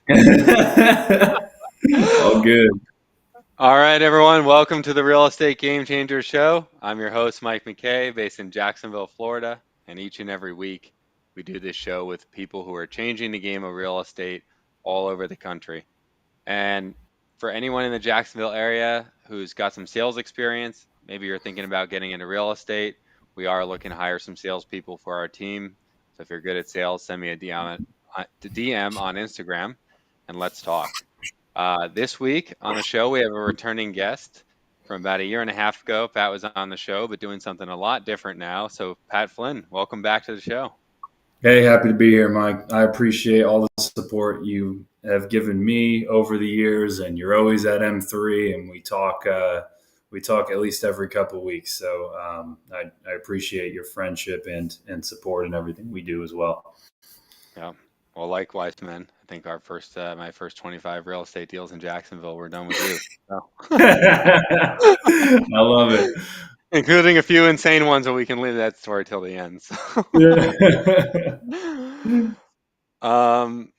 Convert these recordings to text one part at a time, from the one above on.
All good. All right, everyone, welcome to the Real Estate Game Changer Show. I'm your host, Mike McKay, based in Jacksonville, Florida. And each and every week, we do this show with people who are changing the game of real estate all over the country. And for anyone in the Jacksonville area who's got some sales experience, maybe you're thinking about getting into real estate, we are looking to hire some salespeople for our team. So if you're good at sales, send me a DM on Instagram and let's talk. This week on the show, we have a returning guest from about a year and a half ago. Pat was on the show, but doing something a lot different now. So, Pat Flynn, welcome back to the show. Hey, happy to be here, Mike. I appreciate all the support you have given me over the years, and you're always at M3, and we talk at least every couple of weeks. So I appreciate your friendship and support and everything we do as well. Yeah. Well, likewise, man. I think my first 25 real estate deals in Jacksonville were done with you. So. I love it. Including a few insane ones, but we can leave that story till the end. So. um,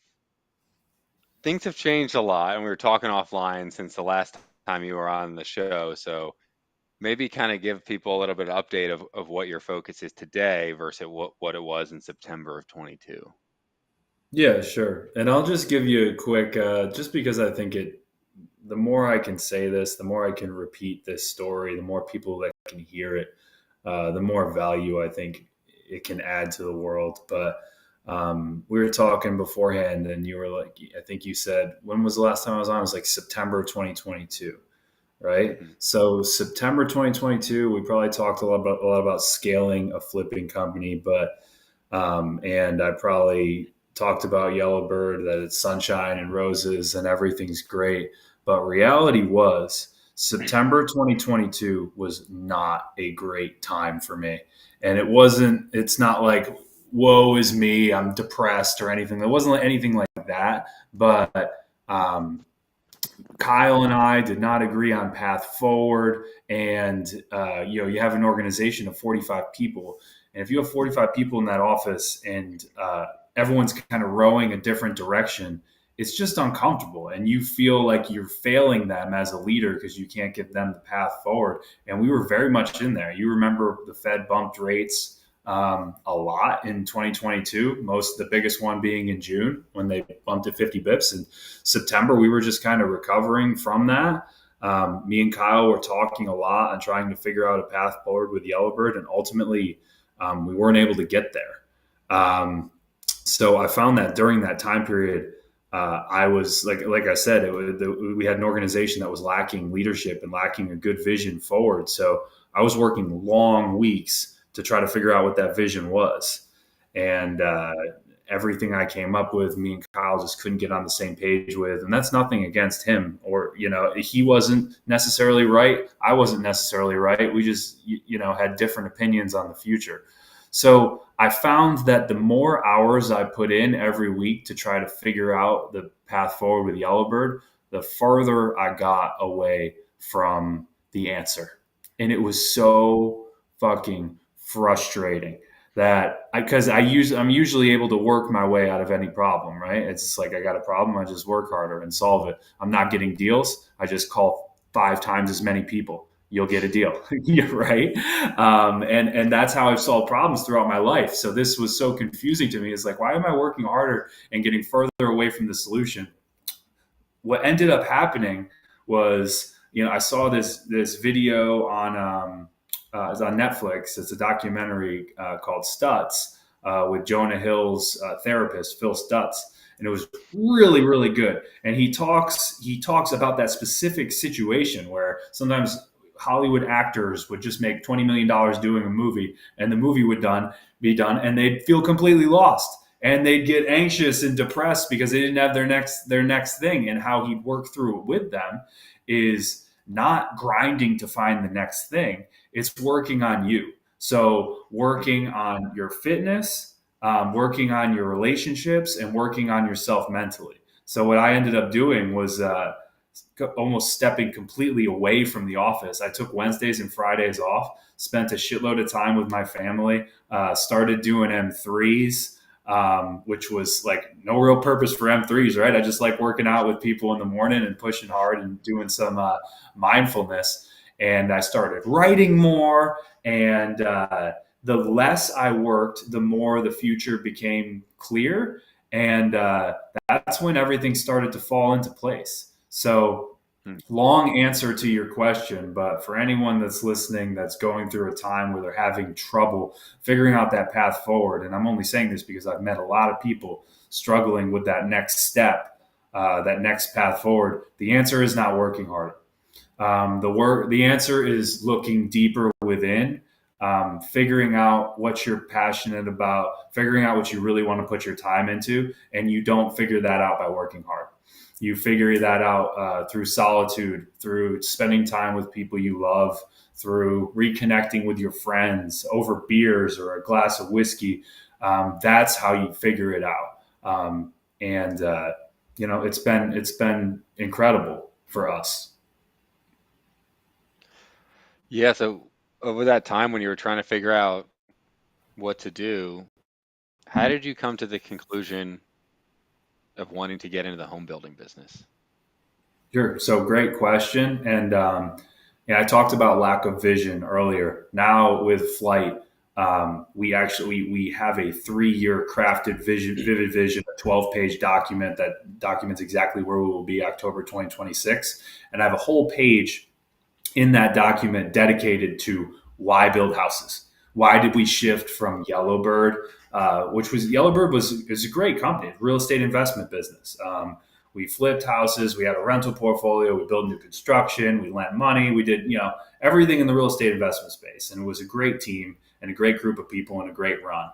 Things have changed a lot, and we were talking offline since the last time you were on the show. So maybe kind of give people a little bit of update of what your focus is today versus what it was in September of 22. Yeah, sure. And I'll just give you a quick, just because I think the more I can say this, the more I can repeat this story, the more people that can hear it, the more value I think it can add to the world. But we were talking beforehand, and you were like, I think you said, when was the last time I was on? It was like September 2022, right? Mm-hmm. So September 2022, we probably talked a lot about scaling a flipping company, but and I probably talked about Yellowbird, that it's sunshine and roses and everything's great. But reality was September 2022 was not a great time for me. And it's not like, woe is me, I'm depressed or anything. It wasn't anything like that. But um, Kyle and I did not agree on path forward. And, you have an organization of 45 people. And if you have 45 people in that office and everyone's kind of rowing a different direction, it's just uncomfortable. And you feel like you're failing them as a leader because you can't give them the path forward. And we were very much in there. You remember the Fed bumped rates a lot in 2022, the biggest one being in June when they bumped it 50 bips. And September, we were just kind of recovering from that. Me and Kyle were talking a lot and trying to figure out a path forward with Yellowbird, and ultimately we weren't able to get there. So I found that during that time period, I was like I said, we had an organization that was lacking leadership and lacking a good vision forward. So I was working long weeks to try to figure out what that vision was, and everything I came up with, me and Kyle just couldn't get on the same page with. And that's nothing against him, or he wasn't necessarily right, I wasn't necessarily right. We just had different opinions on the future. So I found that the more hours I put in every week to try to figure out the path forward with Yellowbird, the further I got away from the answer. And it was so fucking frustrating that I'm usually able to work my way out of any problem, right? It's just like, I got a problem, I just work harder and solve it. I'm not getting deals, I just call 5 times as many people, you'll get a deal. Yeah, right. And that's how I've solved problems throughout my life. So this was so confusing to me. It's like, why am I working harder and getting further away from the solution? What ended up happening was, I saw this video it's on Netflix. It's a documentary called Stutz, with Jonah Hill's therapist, Phil Stutz. And it was really, really good. And he talks about that specific situation where sometimes Hollywood actors would just make $20 million doing a movie, and the movie would be done, and they'd feel completely lost, and they'd get anxious and depressed because they didn't have their next thing. And how he'd work through it with them is not grinding to find the next thing; it's working on you. So working on your fitness, working on your relationships, and working on yourself mentally. So what I ended up doing was almost stepping completely away from the office. I took Wednesdays and Fridays off, spent a shitload of time with my family, started doing M3s, which was like no real purpose for M3s, right? I just like working out with people in the morning and pushing hard and doing some mindfulness. And I started writing more. And the less I worked, the more the future became clear. And that's when everything started to fall into place. So, Hmm. long answer to your question, but for anyone that's listening that's going through a time where they're having trouble figuring out that path forward, and I'm only saying this because I've met a lot of people struggling with that next step, that next path forward, the answer is not working harder. The answer is looking deeper within, figuring out what you're passionate about, figuring out what you really want to put your time into, and you don't figure that out by working hard. You figure that out through solitude, through spending time with people you love, through reconnecting with your friends over beers or a glass of whiskey. That's how you figure it out. And it's been incredible for us. Yeah, so over that time when you were trying to figure out what to do, how did you come to the conclusion of wanting to get into the home building business? Sure. So great question. And yeah, I talked about lack of vision earlier. Now with Flight, we have a 3-year crafted vision, vivid vision, a 12-page document that documents exactly where we will be October 2026. And I have a whole page in that document dedicated to why build houses. Why did we shift from Yellowbird, which was Yellowbird was is a great company, real estate investment business. We flipped houses, we had a rental portfolio, we built new construction, we lent money, we did everything in the real estate investment space, and it was a great team and a great group of people and a great run.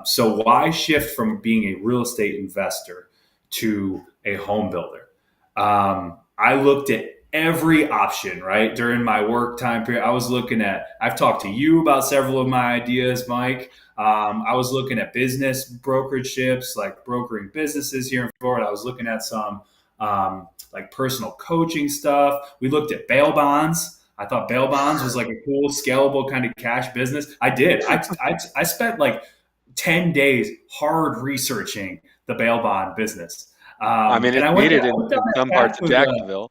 So why shift from being a real estate investor to a home builder? I looked at every option, right? During my work time period, I've talked to you about several of my ideas, Mike. I was looking at business brokerage ships, like brokering businesses here in Florida. I was looking at some like personal coaching stuff. We looked at bail bonds. I thought bail bonds was like a cool, scalable kind of cash business. I did. I spent like 10 days hard researching the bail bond business. I mean, And it's I needed went down in that some path parts of with Jacksonville.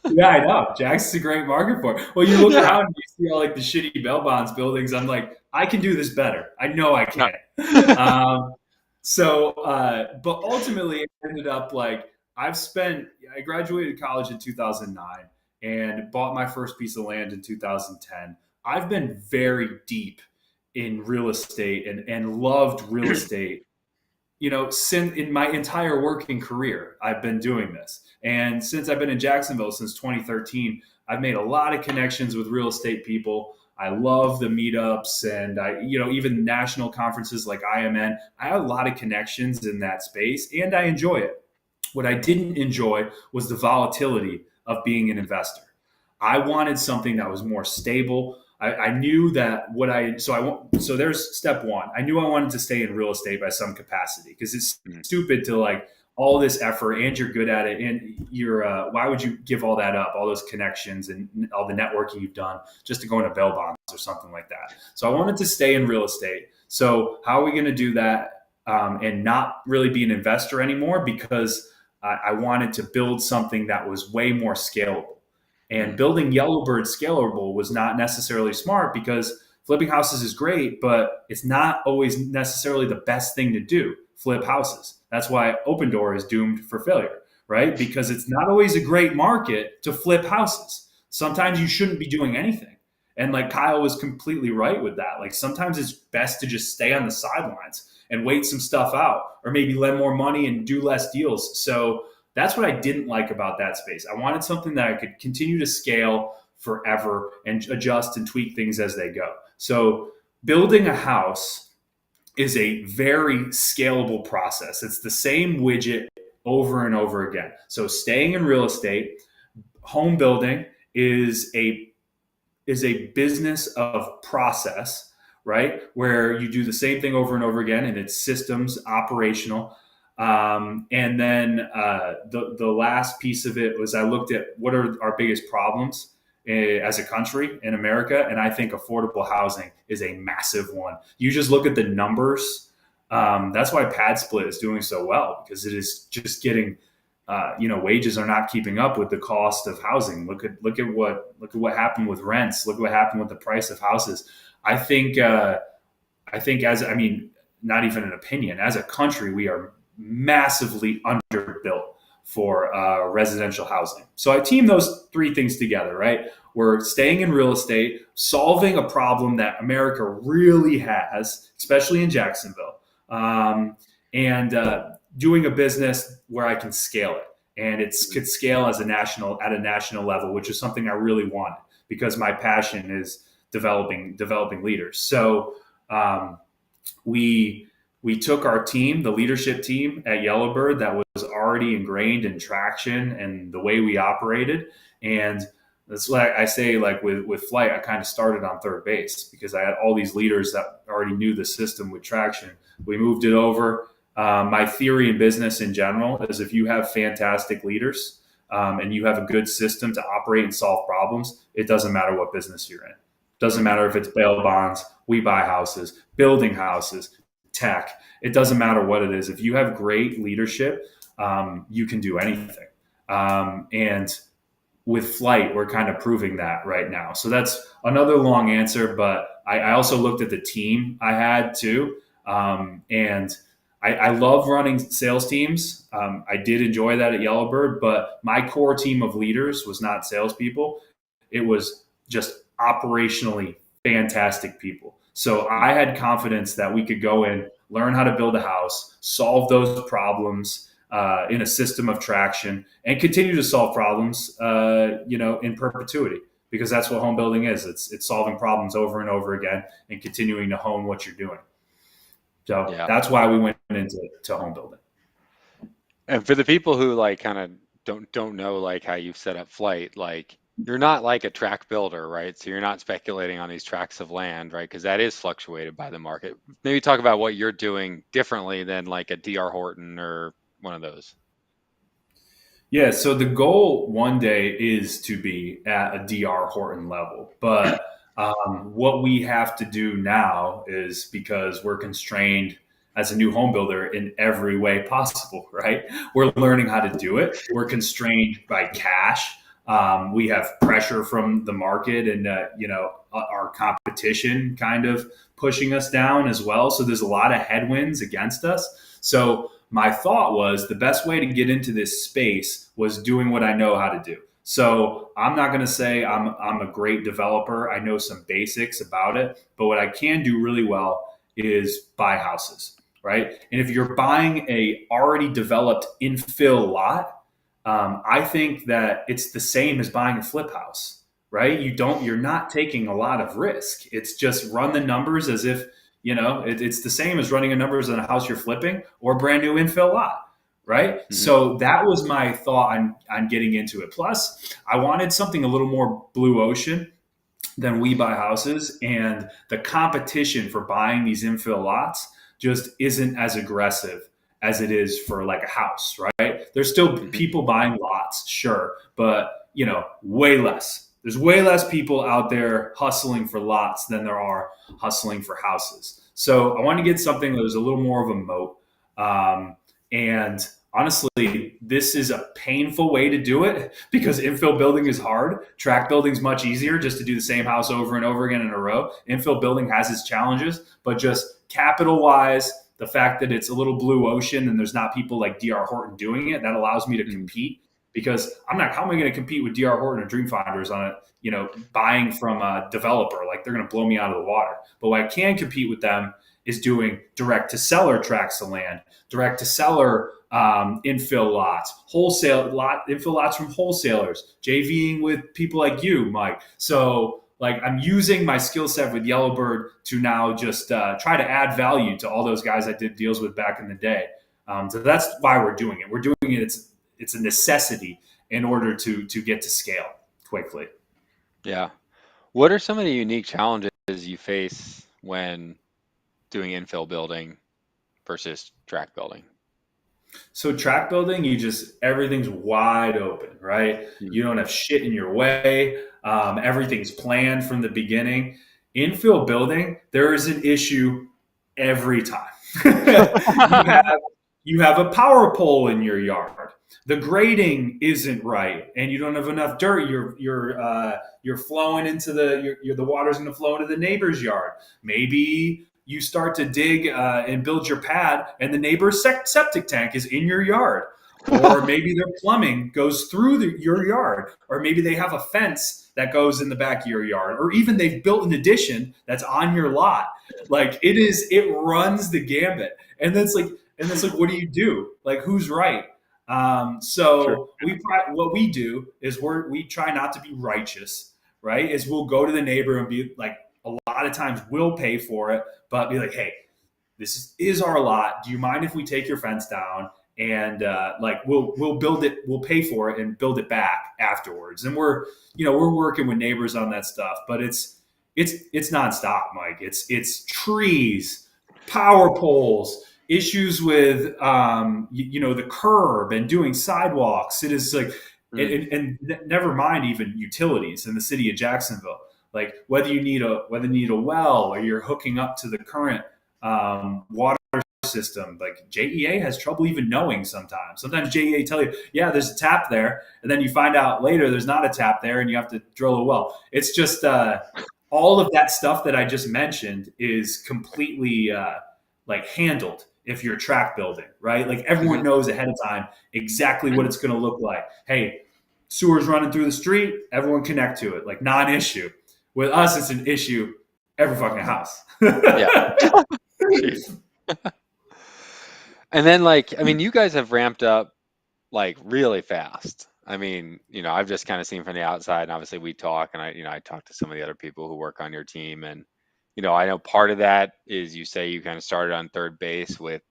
yeah, I know. Jackson's a great market for it. Well, you look Yeah. around and you see all like the shitty bail bonds buildings. I'm like, I can do this better. I know I Yeah. can. Um, but ultimately, it ended up like I graduated college in 2009 and bought my first piece of land in 2010. I've been very deep in real estate and loved real estate since in my entire working career, I've been doing this. And since I've been in Jacksonville since 2013, I've made a lot of connections with real estate people. I love the meetups and even national conferences like IMN. I have a lot of connections in that space and I enjoy it. What I didn't enjoy was the volatility of being an investor. I wanted something that was more stable. I knew that what I so I want so there's step one. I knew I wanted to stay in real estate by some capacity because it's Mhm. stupid to like all this effort and you're good at it and you're why would you give all that up, all those connections and all the networking you've done just to go into bail bonds or something like that. So I wanted to stay in real estate. So how are we going to do that and not really be an investor anymore? Because I wanted to build something that was way more scalable. And Mhm. building Yellowbird scalable was not necessarily smart because flipping houses is great, but it's not always necessarily the best thing to do. Flip houses. That's why Open Door is doomed for failure, right? Because it's not always a great market to flip houses. Sometimes you shouldn't be doing anything. And like Kyle was completely right with that. Like sometimes it's best to just stay on the sidelines and wait some stuff out or maybe lend more money and do less deals. So that's what I didn't like about that space. I wanted something that I could continue to scale forever and adjust and tweak things as they go. So building a house is a very scalable process. It's the same widget over and over again. So staying in real estate, home building is a business of process, right? Where you do the same thing over and over again, and it's systems operational. And then the last piece of it was I looked at what are our biggest problems as a country in America, and I think affordable housing is a massive one. You just look at the numbers. That's why pad split is doing so well, because it is just getting, wages are not keeping up with the cost of housing. Look at what happened with rents. Look at what happened with the price of houses. I think I think as I mean, not even an opinion. As a country, we are massively underbuilt for residential housing. So I team those three things together, right? We're staying in real estate, solving a problem that America really has, especially in Jacksonville, um, and doing a business where I can scale it, and it could scale as a national level, which is something I really wanted because my passion is developing leaders. So um, we we took our team, the leadership team at Yellowbird, that was already ingrained in traction and the way we operated, and that's why I say, like with flight, I kind of started on third base because I had all these leaders that already knew the system with traction. We moved it over. My theory in business in general is if you have fantastic leaders and you have a good system to operate and solve problems, it doesn't matter what business you're in. Doesn't matter if it's bail bonds, we buy houses, building houses, tech. It doesn't matter what it is. If you have great leadership, you can do anything. And with flight, we're kind of proving that right now. So that's another long answer, but I also looked at the team I had too. And I love running sales teams. I did enjoy that at Yellowbird, but my core team of leaders was not salespeople. It was just operationally fantastic people. So I had confidence that we could go in, learn how to build a house, solve those problems in a system of traction, and continue to solve problems, in perpetuity. Because that's what home building is. It's solving problems over and over again and continuing to hone what you're doing. So Yeah. that's why we went into home building. And for the people who like kind of don't know like how you've set up flight, like you're not like a track builder, right? So you're not speculating on these tracts of land, right? Because that is fluctuated by the market. Maybe talk about what you're doing differently than like a DR Horton or one of those. Yeah, so the goal one day is to be at a DR Horton level. But what we have to do now is, because we're constrained as a new home builder in every way possible, right? We're learning how to do it. We're constrained by cash. We have pressure from the market and, our competition kind of pushing us down as well. So there's a lot of headwinds against us. So my thought was the best way to get into this space was doing what I know how to do. So I'm not going to say I'm a great developer. I know some basics about it, but what I can do really well is buy houses, right? And if you're buying a already developed infill lot, I think that it's the same as buying a flip house, right? You're not taking a lot of risk. It's just run the numbers as if, it's the same as running the numbers on a house you're flipping or a brand new infill lot, right? Hmm. So that was my thought on getting into it. Plus, I wanted something a little more blue ocean than we buy houses, and the competition for buying these infill lots just isn't as aggressive as it is for like a house, right? There's still Hmm. people buying lots, sure, but way less. There's way less people out there hustling for lots than there are hustling for houses. So I wanted to get something that was a little more of a moat. And honestly, this is a painful way to do it because infill building is hard. Track building is much easier, just to do the same house over and over again in a row. Infill building has its challenges, but just capital wise, the fact that it's a little blue ocean and there's not people like DR Horton doing it, that allows me to Hmm. compete. Because I'm not, how am I going to compete with DR Horton or Dream Finders on it, buying from a developer? Like, they're going to blow me out of the water. But what I can compete with them is doing direct to seller tracts of land, direct to seller infill lots, wholesale lot infill lots from wholesalers, JVing with people like you, Mike. So like, I'm using my skill set with Yellowbird to now just try to add value to all those guys I did deals with back in the day. So that's why we're doing it. We're doing it. It's a necessity in order to get to scale quickly. Yeah. What are some of the unique challenges you face when doing infill building versus track building? So track building, everything's wide open, right? Hmm. You don't have shit in your way. Everything's planned from the beginning. Infill building, there is an issue every time. you have you have a power pole in your yard. The grading isn't right, and you don't have enough dirt. You're flowing into the water's going to flow into the neighbor's yard. Maybe you start to dig and build your pad, and the neighbor's septic tank is in your yard. Or maybe their plumbing goes through your yard, or maybe they have a fence that goes in the back of your yard, or even they've built an addition that's on your lot. Like it runs the gambit, and that's like, what do you do? Like, who's right? Sure. So what we do is we try not to be righteous, right? Is we'll go to the neighbor and be like, a lot of times we'll pay for it, but be like, hey, this is our lot. Do you mind if we take your fence down? And like we'll build it, we'll pay for it and build it back afterwards. And we're working with neighbors on that stuff, but it's nonstop, Mike. It's trees, power poles, issues with the curb and doing sidewalks. It is like Mm. and never mind even utilities in the city of Jacksonville. Like whether you need a well or you're hooking up to the current water system. Like JEA has trouble even knowing sometimes. Sometimes JEA tell you, yeah, there's a tap there, and then you find out later there's not a tap there, and you have to drill a well. It's just all of that stuff that I just mentioned is completely like handled if you're track building, right? Like everyone Mhm. knows ahead of time exactly what it's going to look like. Hey, sewer's running through the street, everyone connect to it, like non-issue. With us, it's an issue every fucking house. Yeah. Jeez. And then, like, I mean, you guys have ramped up like really fast. I mean, I've just kind of seen from the outside, and obviously we talk, and I talk to some of the other people who work on your team, and I know part of that is you say you kind of started on third base with,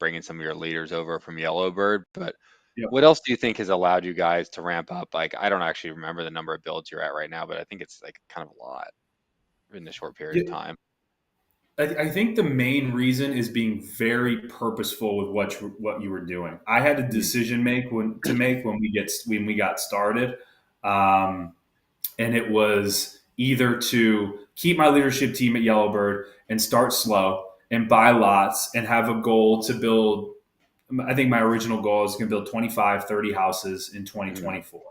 bringing some of your leaders over from Yellowbird, but what Yep. else do you think has allowed you guys to ramp up? Like, I don't actually remember the number of builds you're at right now, but I think it's like kind of a lot in a short period of Yeah, time. I think the main reason is being very purposeful with what you were doing. I had a Mm, decision to make when we got started, um, and it was either to keep my leadership team at Yellowbird and start slow and buy lots and have a goal to build. I think my original goal is going to build 25, 30 houses in mm, 2024.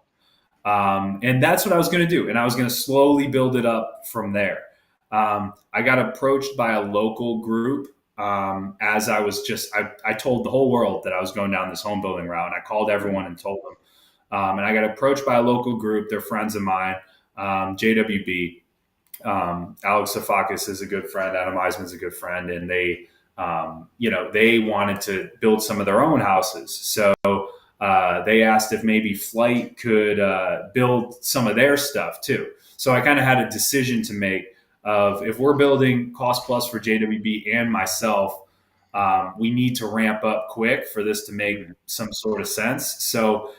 And that's what I was going to do. And I was going to slowly build it up from there. I got approached by a local group as I told the whole world that I was going down this home building route. And I called mm, everyone and told them. And I got approached by a local group. They're friends of mine, JWB. Alex Safakis is a good friend. Adam Eisman's a good friend. And they wanted to build some of their own houses. So they asked if maybe Flight could build some of their stuff too. So I kind of had a decision to make of if we're building cost plus for JWB and myself, we need to ramp up quick for this to make mm, some sort of sense. So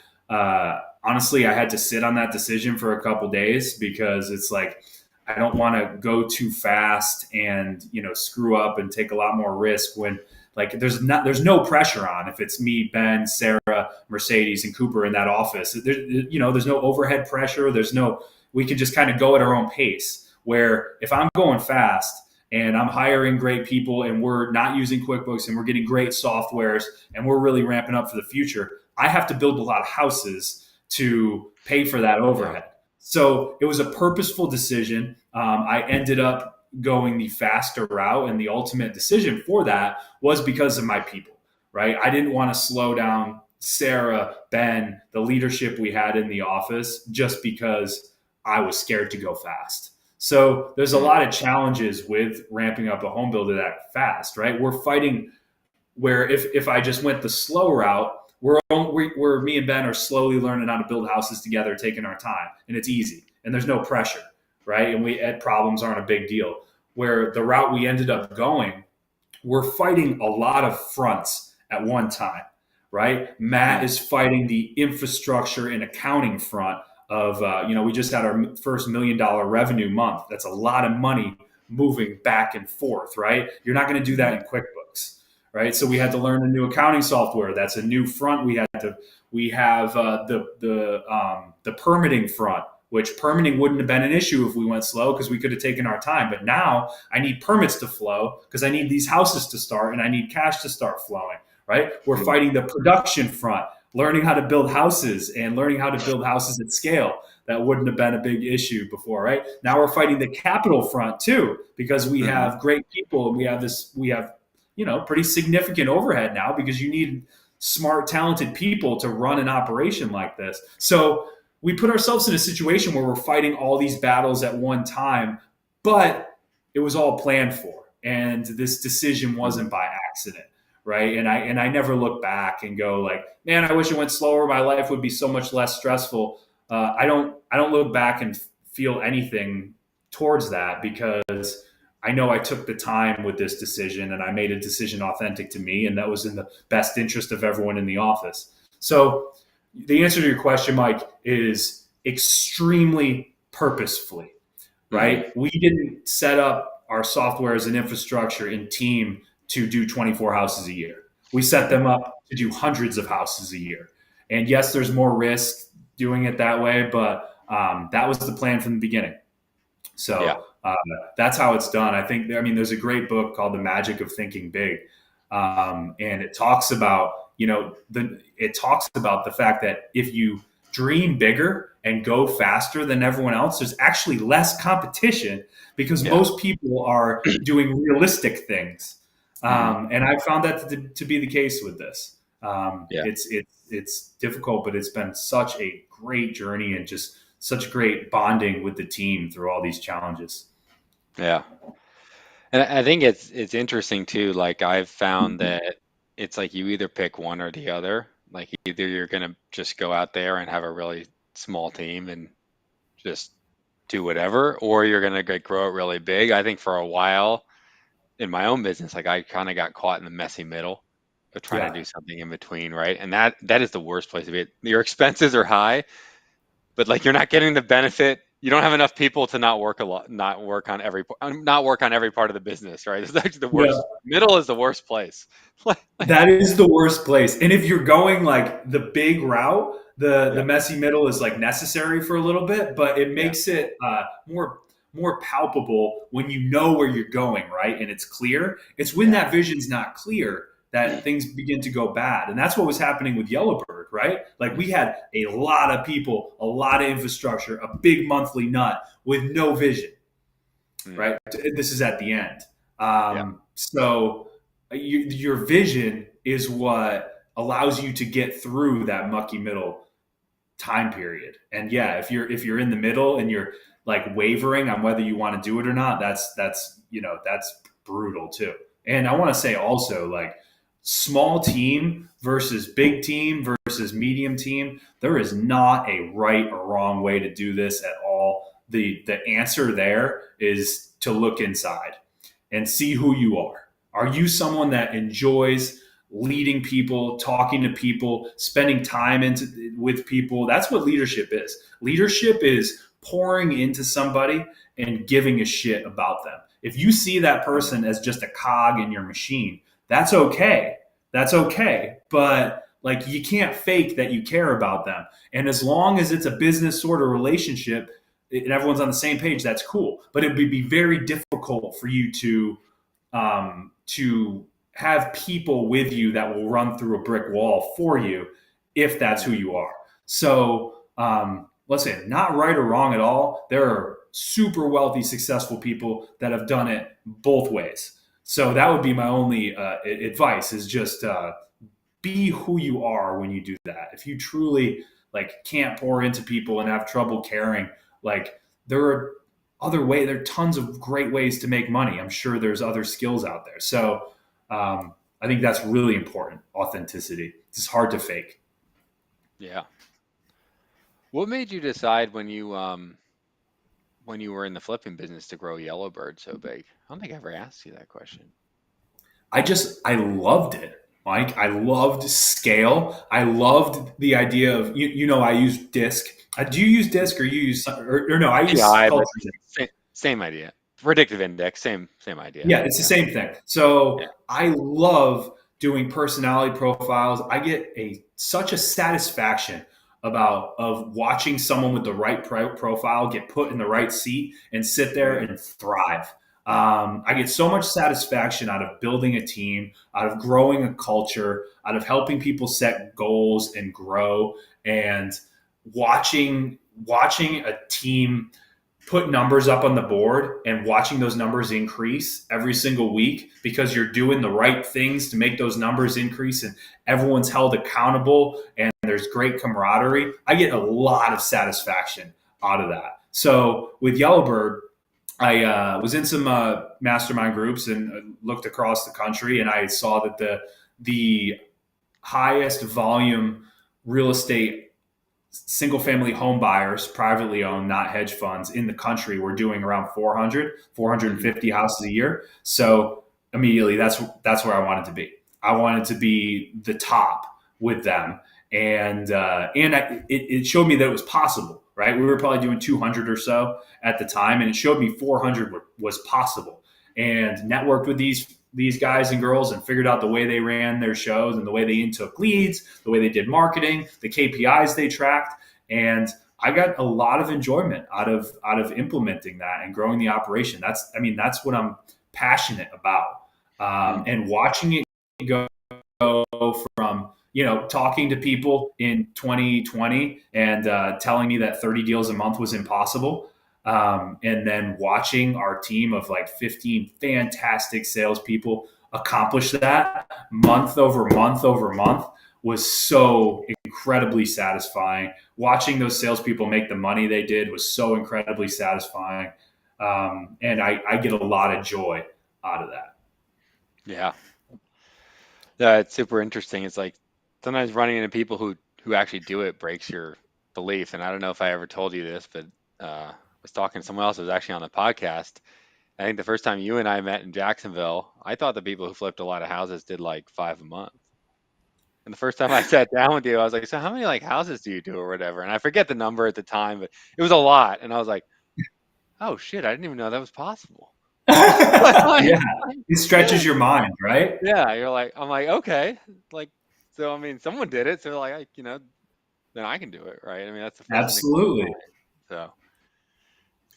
honestly, I had to sit on that decision for a couple days because it's like I don't want to go too fast and screw up and take a lot more risk when like there's no pressure on if it's me, Ben, Sarah, Mercedes, and Cooper in that office. There's no overhead pressure. We can just kind of go at our own pace. Where if I'm going fast and I'm hiring great people and we're not using QuickBooks and we're getting great softwares and we're really ramping up for the future, I have to build a lot of houses to pay for that yeah. overhead. So it was a purposeful decision. I ended up going the faster route, and the ultimate decision for that was because of my people, right? I didn't want to slow down Sarah, Ben, the leadership we had in the office just because I was scared to go fast. So there's a Mm, lot of challenges with ramping up a home builder that fast, right? We're fighting where if I just went the slow route, we're me and Ben are slowly learning how to build houses together, taking our time, and it's easy, and there's no pressure, right? And problems aren't a big deal. Where the route we ended up going, we're fighting a lot of fronts at one time, right? Matt mm, is fighting the infrastructure and accounting front of, we just had our first $1 million revenue month. That's a lot of money moving back and forth, right? You're not going to do that mhm, in QuickBooks, right? So we had to learn a new accounting software. That's a new front. We have the permitting front which permitting wouldn't have been an issue if we went slow because we could have taken our time. But now I need permits to flow because I need these houses to start and I need cash to start flowing, right? We're fighting the production front, learning how to build houses and learning how to build houses at scale. That wouldn't have been a big issue before, right? Now we're fighting the capital front too because we have great people and we have pretty significant overhead now because you need smart, talented people to run an operation like this. So we put ourselves in a situation where we're fighting all these battles at one time, but it was all planned for. And this decision wasn't by accident, right? And I never look back and go like, man, I wish it went slower. My life would be so much less stressful. I don't look back and feel anything towards that because I know I took the time with this decision and I made a decision authentic to me, and that was in the best interest of everyone in the office. So the answer to your question, Mike, is extremely purposefully, right? We didn't set up our software as an infrastructure in team to do 24 houses a year. We set them up to do hundreds of houses a year. And yes, there's more risk doing it that way, but that was the plan from the beginning. So that's how it's done. There's a great book called The Magic of Thinking Big. And it talks about, the fact that if you dream bigger and go faster than everyone else, there's actually less competition because most people are doing realistic things. And I found that to be the case with this. It's difficult, but it's been such a great journey and just such great bonding with the team through all these challenges. Yeah. And I think it's interesting too. Like I've found that it's like you either pick one or the other. Like either you're gonna just go out there and have a really small team and just do whatever, or you're gonna grow it really big. I think for a while in my own business, like I kind of got caught in the messy middle of trying to Yeah. do something in between, right? And that is the worst place to be. Your expenses are high, but like you're not getting the benefit. You don't have enough people to not work a lot, not work on every part of the business, right? It's actually the Yeah. worst. Middle is the worst place. That is the worst place. And if you're going like the big route, the Yeah, messy middle is like necessary for a little bit, but it yeah, makes it more palpable when you know where you're going, right? And it's clear. It's when yeah, that vision's not clear that things begin to go bad. And that's what was happening with Yellowbird, right? Like we had a lot of people, a lot of infrastructure, a big monthly nut with no vision, mm, right? This is at the end. yeah, So your vision is what allows you to get through that mucky middle time period. And yeah, if you're in the middle and you're like wavering on whether you want to do it or not, that's brutal too. And I want to say also like small team versus big team versus medium team, there is not a right or wrong way to do this at all. The answer there is to look inside and see who you are. Are you someone that enjoys leading people, talking to people, spending time with people? That's what leadership is. Leadership is pouring into somebody and giving a shit about them. If you see that person as just a cog in your machine, that's okay. That's okay. But like you can't fake that you care about them. And as long as it's a business sort of relationship and everyone's on the same page, that's cool. But it would be very difficult for you to have people with you that will run through a brick wall for you if that's who you are. So let's say not right or wrong at all. There are super wealthy, successful people that have done it both ways. So that would be my only advice: is just be who you are when you do that. If you truly like can't pour into people and have trouble caring, like there are there are tons of great ways to make money. I'm sure there's other skills out there. So I think that's really important. Authenticity. It's hard to fake. yeah. What made you decide when you were in the flipping business to grow Yellowbird so big? I don't think I ever asked you that question. I loved it. Mike, I loved scale. I loved the idea of I use disk. Do you use disk or you use or no? I use AI, but culture. same idea. Predictive index, same idea. Yeah, it's the Yeah, same thing. So yeah, I love doing personality profiles. I get such a satisfaction of watching someone with the right profile get put in the right seat and sit there Mm. and thrive. I get so much satisfaction out of building a team, out of growing a culture, out of helping people set goals and grow, and watching a team put numbers up on the board and watching those numbers increase every single week because you're doing the right things to make those numbers increase and everyone's held accountable and there's great camaraderie. I get a lot of satisfaction out of that. So with Yellowbird, I was in some mastermind groups and looked across the country, and I saw that the highest volume real estate single family home buyers, privately owned, not hedge funds, in the country were doing around 400, Mm. 450 houses a year. So immediately that's where I wanted to be. I wanted to be the top with them. It showed me that it was possible, right? We were probably doing 200 or so at the time, and it showed me 400 was possible. And networked with these guys and girls and figured out the way they ran their shows and the way they took leads, the way they did marketing, the KPIs they tracked, and I got a lot of enjoyment out of implementing that and growing the operation. That's what I'm passionate about, Mm. and watching it go from talking to people in 2020 and telling me that 30 deals a month was impossible, and then watching our team of like 15 fantastic salespeople accomplish that month over month over month was so incredibly satisfying. Watching those salespeople make the money they did was so incredibly satisfying, and I get a lot of joy out of that. Yeah. Yeah, it's super interesting. It's like sometimes running into people who actually do it breaks your belief. And I don't know if I ever told you this, but I was talking to someone else who was actually on the podcast. I think the first time you and I met in Jacksonville, I thought the people who flipped a lot of houses did like five a month. And the first time I sat down with you, I was like, "So how many like houses do you do or whatever?" And I forget the number at the time, but it was a lot. And I was like, "Oh shit, I didn't even know that was possible." Yeah, Like, it stretches your mind, right? yeah, you're like, I'm like, okay, like, so I mean, someone did it, so like, then I can do it, right? I mean, that's the first thing that comes to Absolutely, mind. So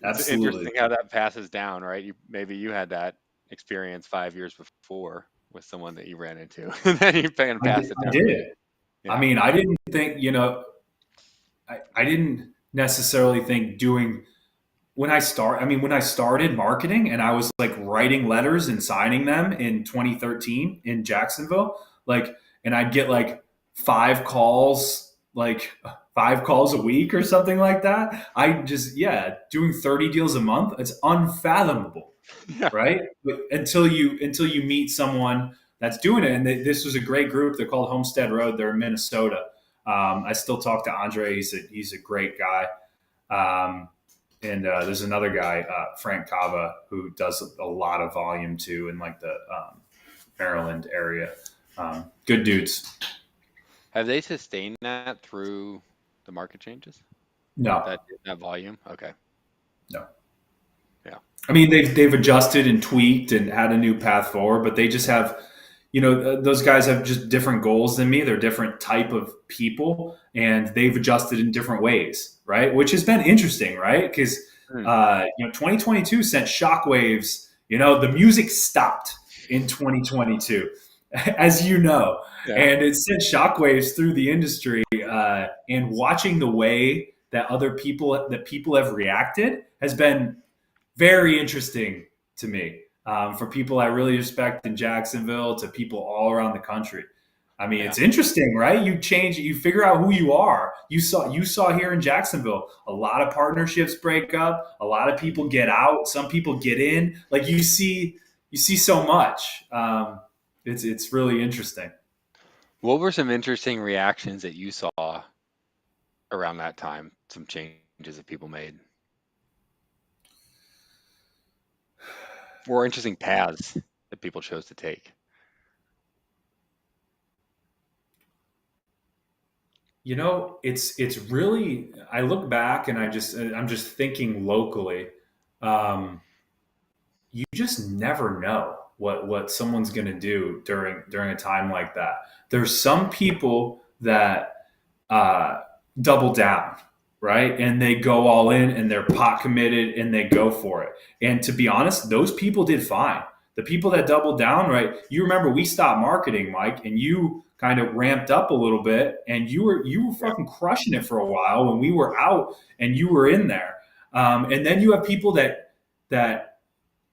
it's absolutely. interesting how that passes down, right? Maybe you had that experience 5 years before with someone that you ran into, and then you pay and pass it I down. did. I Yeah. mean, I didn't think, I didn't necessarily think doing when I started marketing and I was like writing letters and signing them in 2013 in Jacksonville, like, and I'd get like 5 calls a week or something like that. Yeah, doing 30 deals a month, it's unfathomable, Yeah. right? But until you meet someone that's doing it, and this was a great group. They're called Homestead Road. They're in Minnesota. I still talk to Andre. He's a great guy. Um, and there's another guy, Frank Cava, who does a lot of volume too in like the Maryland area. Good dudes. Have they sustained that through the market changes? No, That volume? Okay. no. Yeah. I mean, they've adjusted and tweaked and had a new path forward, but they just have, those guys have just different goals than me. They're different type of people, and they've adjusted in different ways, right? Which has been interesting, right? Because Hmm. 2022 sent shockwaves. The music stopped in 2022, as you know, Yeah. and it sent shockwaves through the industry. And watching the way that people have reacted has been very interesting to me. For people I really respect in Jacksonville to people all around the country. I mean, Yeah. it's interesting, right? You figure out who you are. You saw here in Jacksonville a lot of partnerships break up, a lot of people get out, some people get in. Like you see so much. It's really interesting. What were some interesting reactions that you saw around that time? Some changes that people made, or interesting paths that people chose to take? It's really. I look back and I'm just thinking locally. Um, you just never know what someone's going to do during a time like that. There's some people that uh, double down, right? And they go all in and they're pot committed and they go for it. And to be honest, those people did fine. The people that doubled down, right? You remember we stopped marketing, Mike, and you kind of ramped up a little bit, and you were Yeah. fucking crushing it for a while when we were out, and you were in there. And then you have people that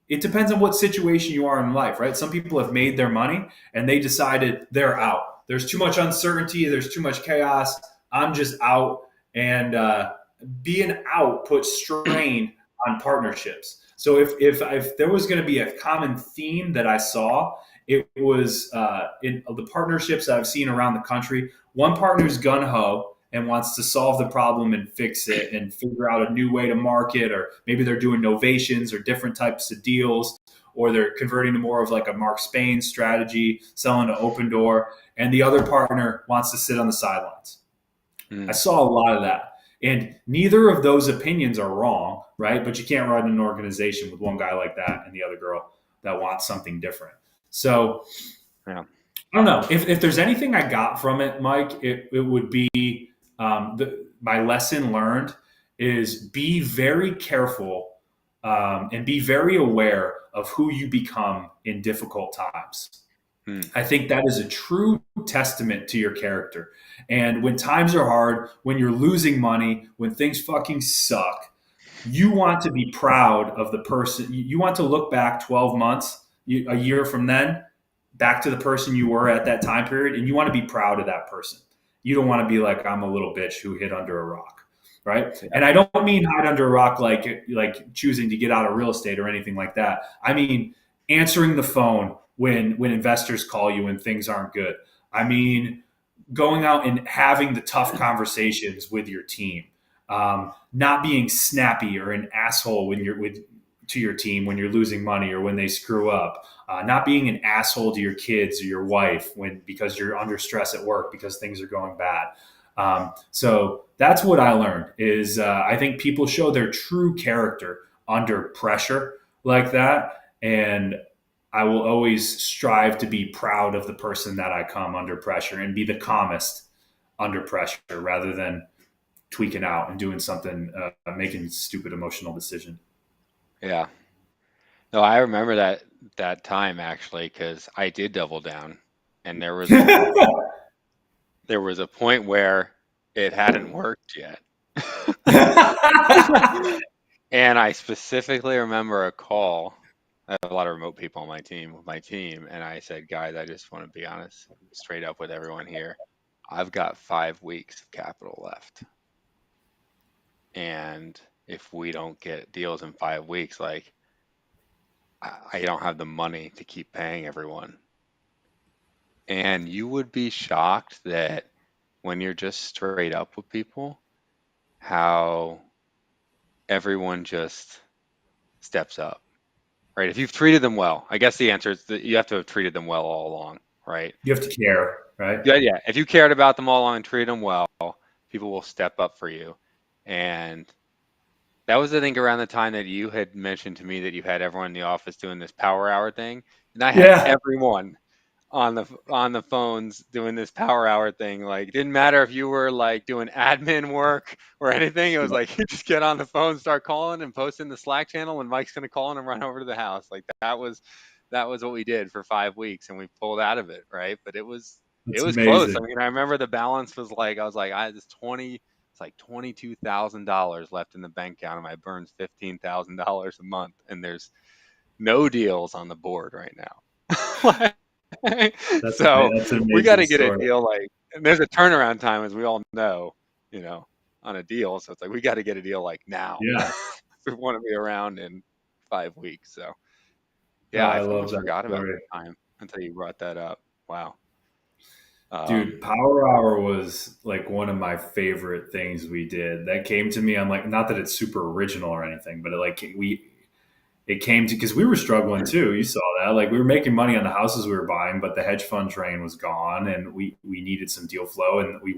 it depends on what situation you are in life, right? Some people have made their money and they decided they're out. There's too much uncertainty. There's too much chaos. I'm just out. And being out puts strain on partnerships. So if there was going to be a common theme that I saw, it was in the partnerships that I've seen around the country. One partner's gun ho and wants to solve the problem and fix it and figure out a new way to market, or maybe they're doing novations or different types of deals, or they're converting to more of like a Mark Spain strategy, selling to open door, and the other partner wants to sit on the sidelines. I Mm. saw a lot of that. And neither of those opinions are wrong, right? But you can't run an organization with one guy like that and the other girl that wants something different. So Yeah. I don't know if there's anything I got from it, Mike. It would be my lesson learned is be very careful and be very aware of who you become in difficult times. Mm. I think that is a true testament to your character. And when times are hard, when you're losing money, when things fucking suck, you want to be proud of the person. You want to look back 12 months, a year from then, back to the person you were at that time period, and you want to be proud of that person. You don't want to be like, I'm a little bitch who hid under a rock, right? Yeah. And I don't mean hide under a rock like choosing to get out of real estate or anything like that. I mean answering the phone when investors call you and things aren't good. I mean going out and having the tough conversations with your team, not being snappy or an asshole when you're with to your team when you're losing money or when they screw up, not being an asshole to your kids or your wife when because you're under stress at work because things are going bad. So that's what I learned is I think people show their true character under pressure like that, and I will always strive to be proud of the person that I come under pressure and be the calmest under pressure rather than tweaking out and doing something, making stupid emotional decision. Yeah. No, I remember that time actually because I did double down, and there was a point where it hadn't worked yet. And I specifically remember a call. I have a lot of remote people on my team with my team, and I said, guys, I just want to be honest, straight up with everyone here. I've got 5 weeks of capital left. And if we don't get deals in 5 weeks, like I don't have the money to keep paying everyone. And you would be shocked that when you're just straight up with people, how everyone just steps up, right? If you've treated them well, I guess the answer is that you have to have treated them well all along, right? You have to care, right? Yeah, yeah. If you cared about them all along and treated them well, people will step up for you. And that was, I think, around the time that you had mentioned to me that you had everyone in the office doing this power hour thing, and I had Yeah. everyone on the phones doing this power hour thing. Like, it didn't matter if you were like doing admin work or anything. It was like you just get on the phone, start calling, and post in the Slack channel, and Mike's gonna call in and run over to the house. Like that was what we did for 5 weeks, and we pulled out of it, right? But it That's was close. I amazing. mean, I remember the balance was like I was like, I just 20. It's like $22,000 left in the bank account, and I burns $15,000 a month, and there's no deals on the board right now. So That's an we got amazing to get a story. deal like, and there's a turnaround time, as we all know, you know, on a deal. So it's like we got to get a deal like now Yeah. if we want to be around in 5 weeks. So Oh, yeah, I I love almost that forgot about story. that time until you brought that up. Wow. Dude, Um, Power Hour was like one of my favorite things we did. That came to me. I'm like, not that it's super original or anything, but it came to because we were struggling too. You saw that. Like we were making money on the houses we were buying, but the hedge fund train was gone, and we needed some deal flow, and we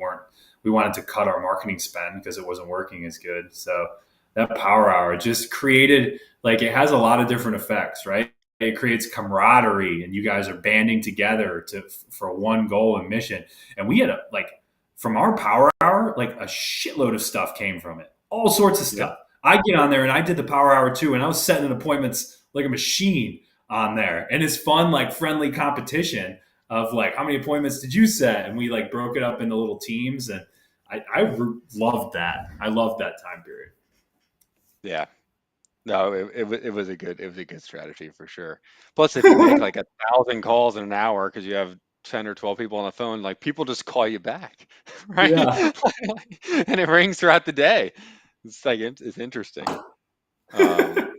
wanted to cut our marketing spend because it wasn't working as good. So that Power Hour just created like it has a lot of different effects, right? It creates camaraderie, and you guys are banding together to for one goal and mission. And we had like from our power hour, like a shitload of stuff came from it. All sorts of Yep. stuff. I get on there and I did the power hour too, and I was setting appointments like a machine on there. And it's fun, like friendly competition of like how many appointments did you set? And we like broke it up into little teams, and I loved that. I loved that time period. Yeah. No, it was a good strategy for sure. Plus, if you make like 1,000 calls in an hour because you have 10 or 12 people on the phone, like people just call you back, right? Yeah. And it rings throughout the day. It's like it's interesting. Um,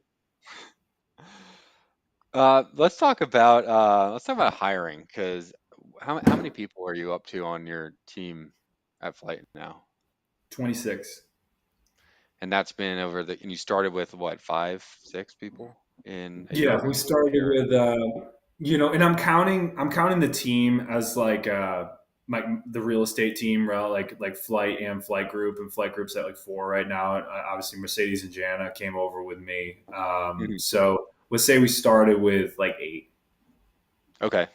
let's talk about hiring because how many people are you up to on your team at Flight now? 26. And that's been and you started with what, five, six people in a year Yeah, we ago? started Year. with and I'm counting the team as like my the real estate team, right? Like flight and flight group, and flight group's at like four right now. And obviously Mercedes and Jana came over with me. Mhm. So let's say we started with like eight. Okay.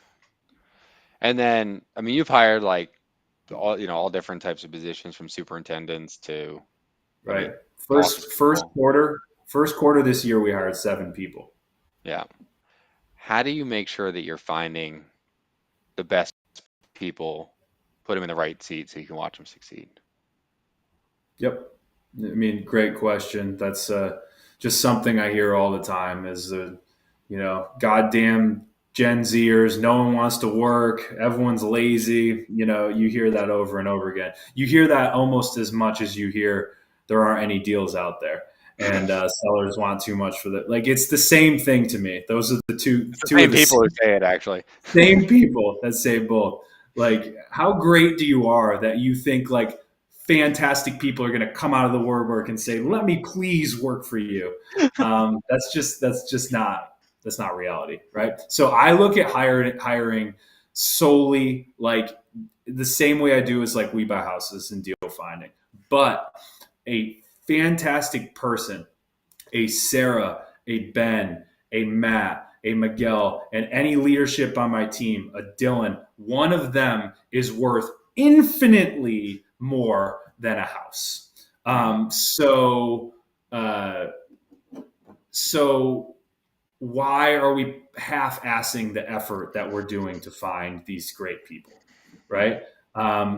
And then, I mean, you've hired like all different types of positions from superintendents to, I Right. mean, First office first people. quarter first quarter this year we hired seven people. Yeah. How do you make sure that you're finding the best people, put them in the right seat so you can watch them succeed? Yep. I mean, great question. That's just something I hear all the time is goddamn Gen Zers, no one wants to work, everyone's lazy. You hear that over and over again. You hear that almost as much as you hear there aren't any deals out there. And sellers want too much for that. Like it's the same thing to me. Those are the two It's the two of same the people who say it, actually. same people that say both. Like, how great do you are that you think like fantastic people are going to come out of the woodwork and say, "Let me please work for you." That's not reality, right? So I look at hiring solely like the same way I do as like we buy houses and deal finding, but a fantastic person, a Sarah, a Ben, a Matt, a Miguel, and any leadership on my team, a Dylan, one of them is worth infinitely more than a house. Mhm. Uh, so why are we half-assing the effort that we're doing to find these great people, right?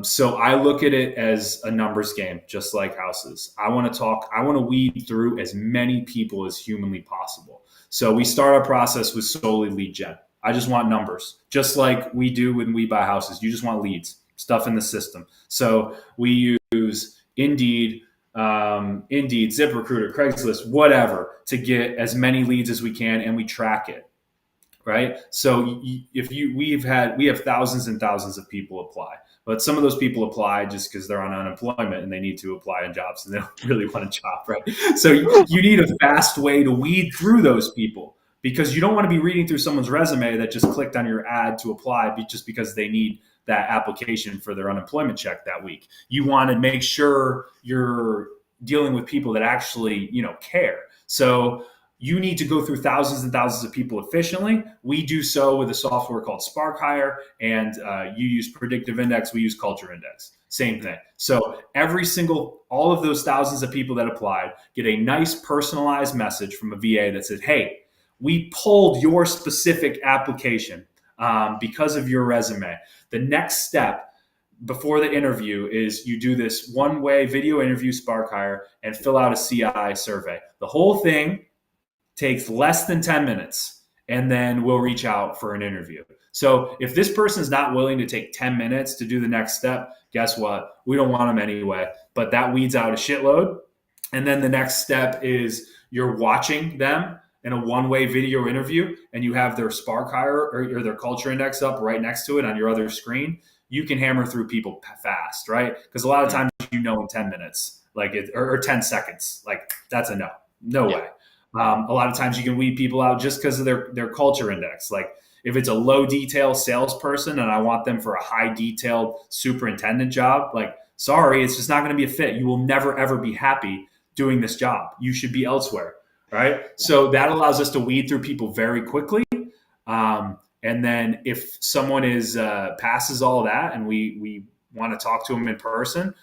So I look at it as a numbers game, just like houses. I want to weed through as many people as humanly possible. So we start our process with solely lead gen. I just want numbers, just like we do when we buy houses. You just want leads, stuff in the system. So we use Indeed, ZipRecruiter, Craigslist, whatever, to get as many leads as we can, and we track it, right? So we have thousands and thousands of people apply, but some of those people apply just because they're on unemployment and they need to apply in jobs and they don't really want a job, right? So you need a fast way to weed through those people because you don't want to be reading through someone's resume that just clicked on your ad to apply just because they need that application for their unemployment check that week. You want to make sure you're dealing with people that actually care. So you need to go through thousands and thousands of people efficiently. We do so with a software called Spark Hire, and you use Predictive Index. We use Culture Index. Same thing. So all of those thousands of people that applied get a nice personalized message from a VA that says, "Hey, we pulled your specific application because of your resume. The next step before the interview is you do this one-way video interview Spark Hire and fill out a CI survey. The whole thing takes less than 10 minutes, and then we'll reach out for an interview. So if this person is not willing to take 10 minutes to do the next step, guess what? We don't want them anyway. But that weeds out a shitload. And then the next step is you're watching them in a one-way video interview, and you have their Spark Hire or their Culture Index up right next to it on your other screen. You can hammer through people fast, right? Because a lot of Mm. times in 10 minutes, or 10 seconds, like that's a no. No Yeah. way. A lot of times you can weed people out just because of their culture index. Like if it's a low detail salesperson and I want them for a high detailed superintendent job, like sorry, it's just not going to be a fit. You will never ever be happy doing this job. You should be elsewhere, right? So that allows us to weed through people very quickly. And then if someone is passes all that and we want to talk to them in person,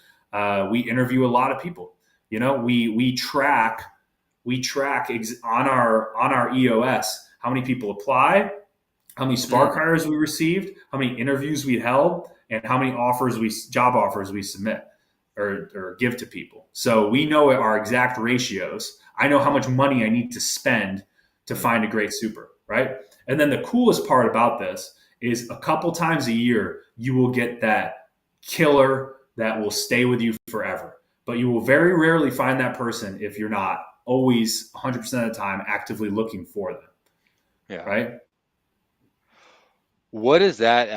we interview a lot of people. You know, we track on our EOS how many people apply, how many spark Mm. hires we received, how many interviews we held, and how many job offers we submit or give to people. So we know our exact ratios. I know how much money I need to spend to Mm. find a great super, right? And then the coolest part about this is a couple times a year you will get that killer that will stay with you forever. But you will very rarely find that person if you're not always 100% of the time actively looking for them, Yeah. right? What does that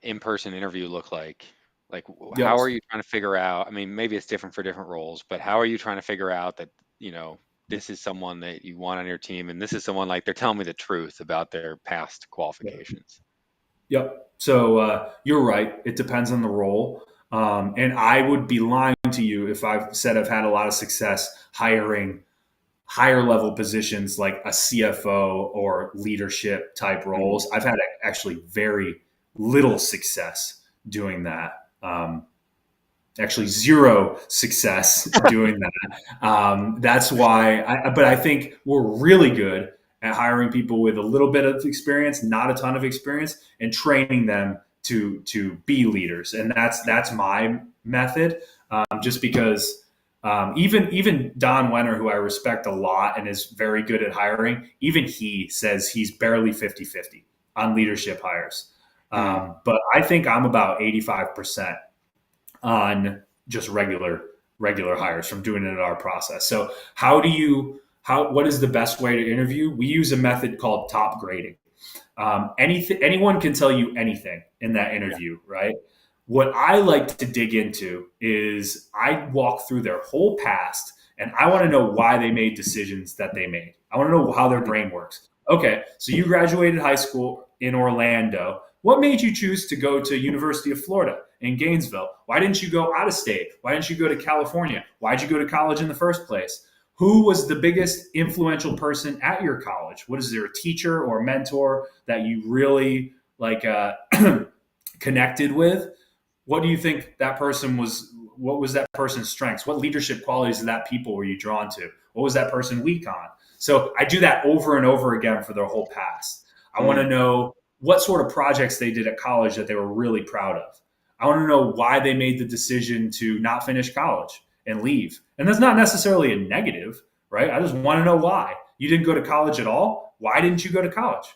in-person interview look like? Like, Yep. how are you trying to figure out? I mean, maybe it's different for different roles, but how are you trying to figure out that, this is someone that you want on your team, and this is someone like they're telling me the truth about their past Yep. qualifications? Yep. So you're right. It depends on the role. And I would be lying to you if I've said I've had a lot of success hiring higher level positions like a CFO or leadership type Mm. roles. I've had actually very little success doing that. Actually, zero success doing that. That's why, but I think we're really good at hiring people with a little bit of experience, not a ton of experience, and training them to be leaders. And that's my method. Just because even Don Wenner, who I respect a lot and is very good at hiring, even he says he's barely 50-50 on leadership hires. Mm. But I think I'm about 85% on just regular hires from doing it in our process. So what is the best way to interview? We use a method called top grading. Anyone can tell you anything in that Yeah. interview, right? What I like to dig into is I walk through their whole past and I want to know why they made decisions that they made. I want to know how their Mm. brain works. Okay, so you graduated high school in Orlando. What made you choose to go to University of Florida in Gainesville? Why didn't you go out of state? Why didn't you go to California? Why'd you go to college in the first place? Who was the biggest influential person at your college? What is there a teacher or mentor that you really like connected with? What do you think that person was? What was that person's strengths? What leadership qualities of that people were you drawn to? What was that person weak on? So I do that over and over again for their whole past. I want to Mm. know what sort of projects they did at college that they were really proud of. I want to know why they made the decision to not finish college and leave. And that's not necessarily a negative, right? I just want to know why. You didn't go to college at all. Why didn't you go to college?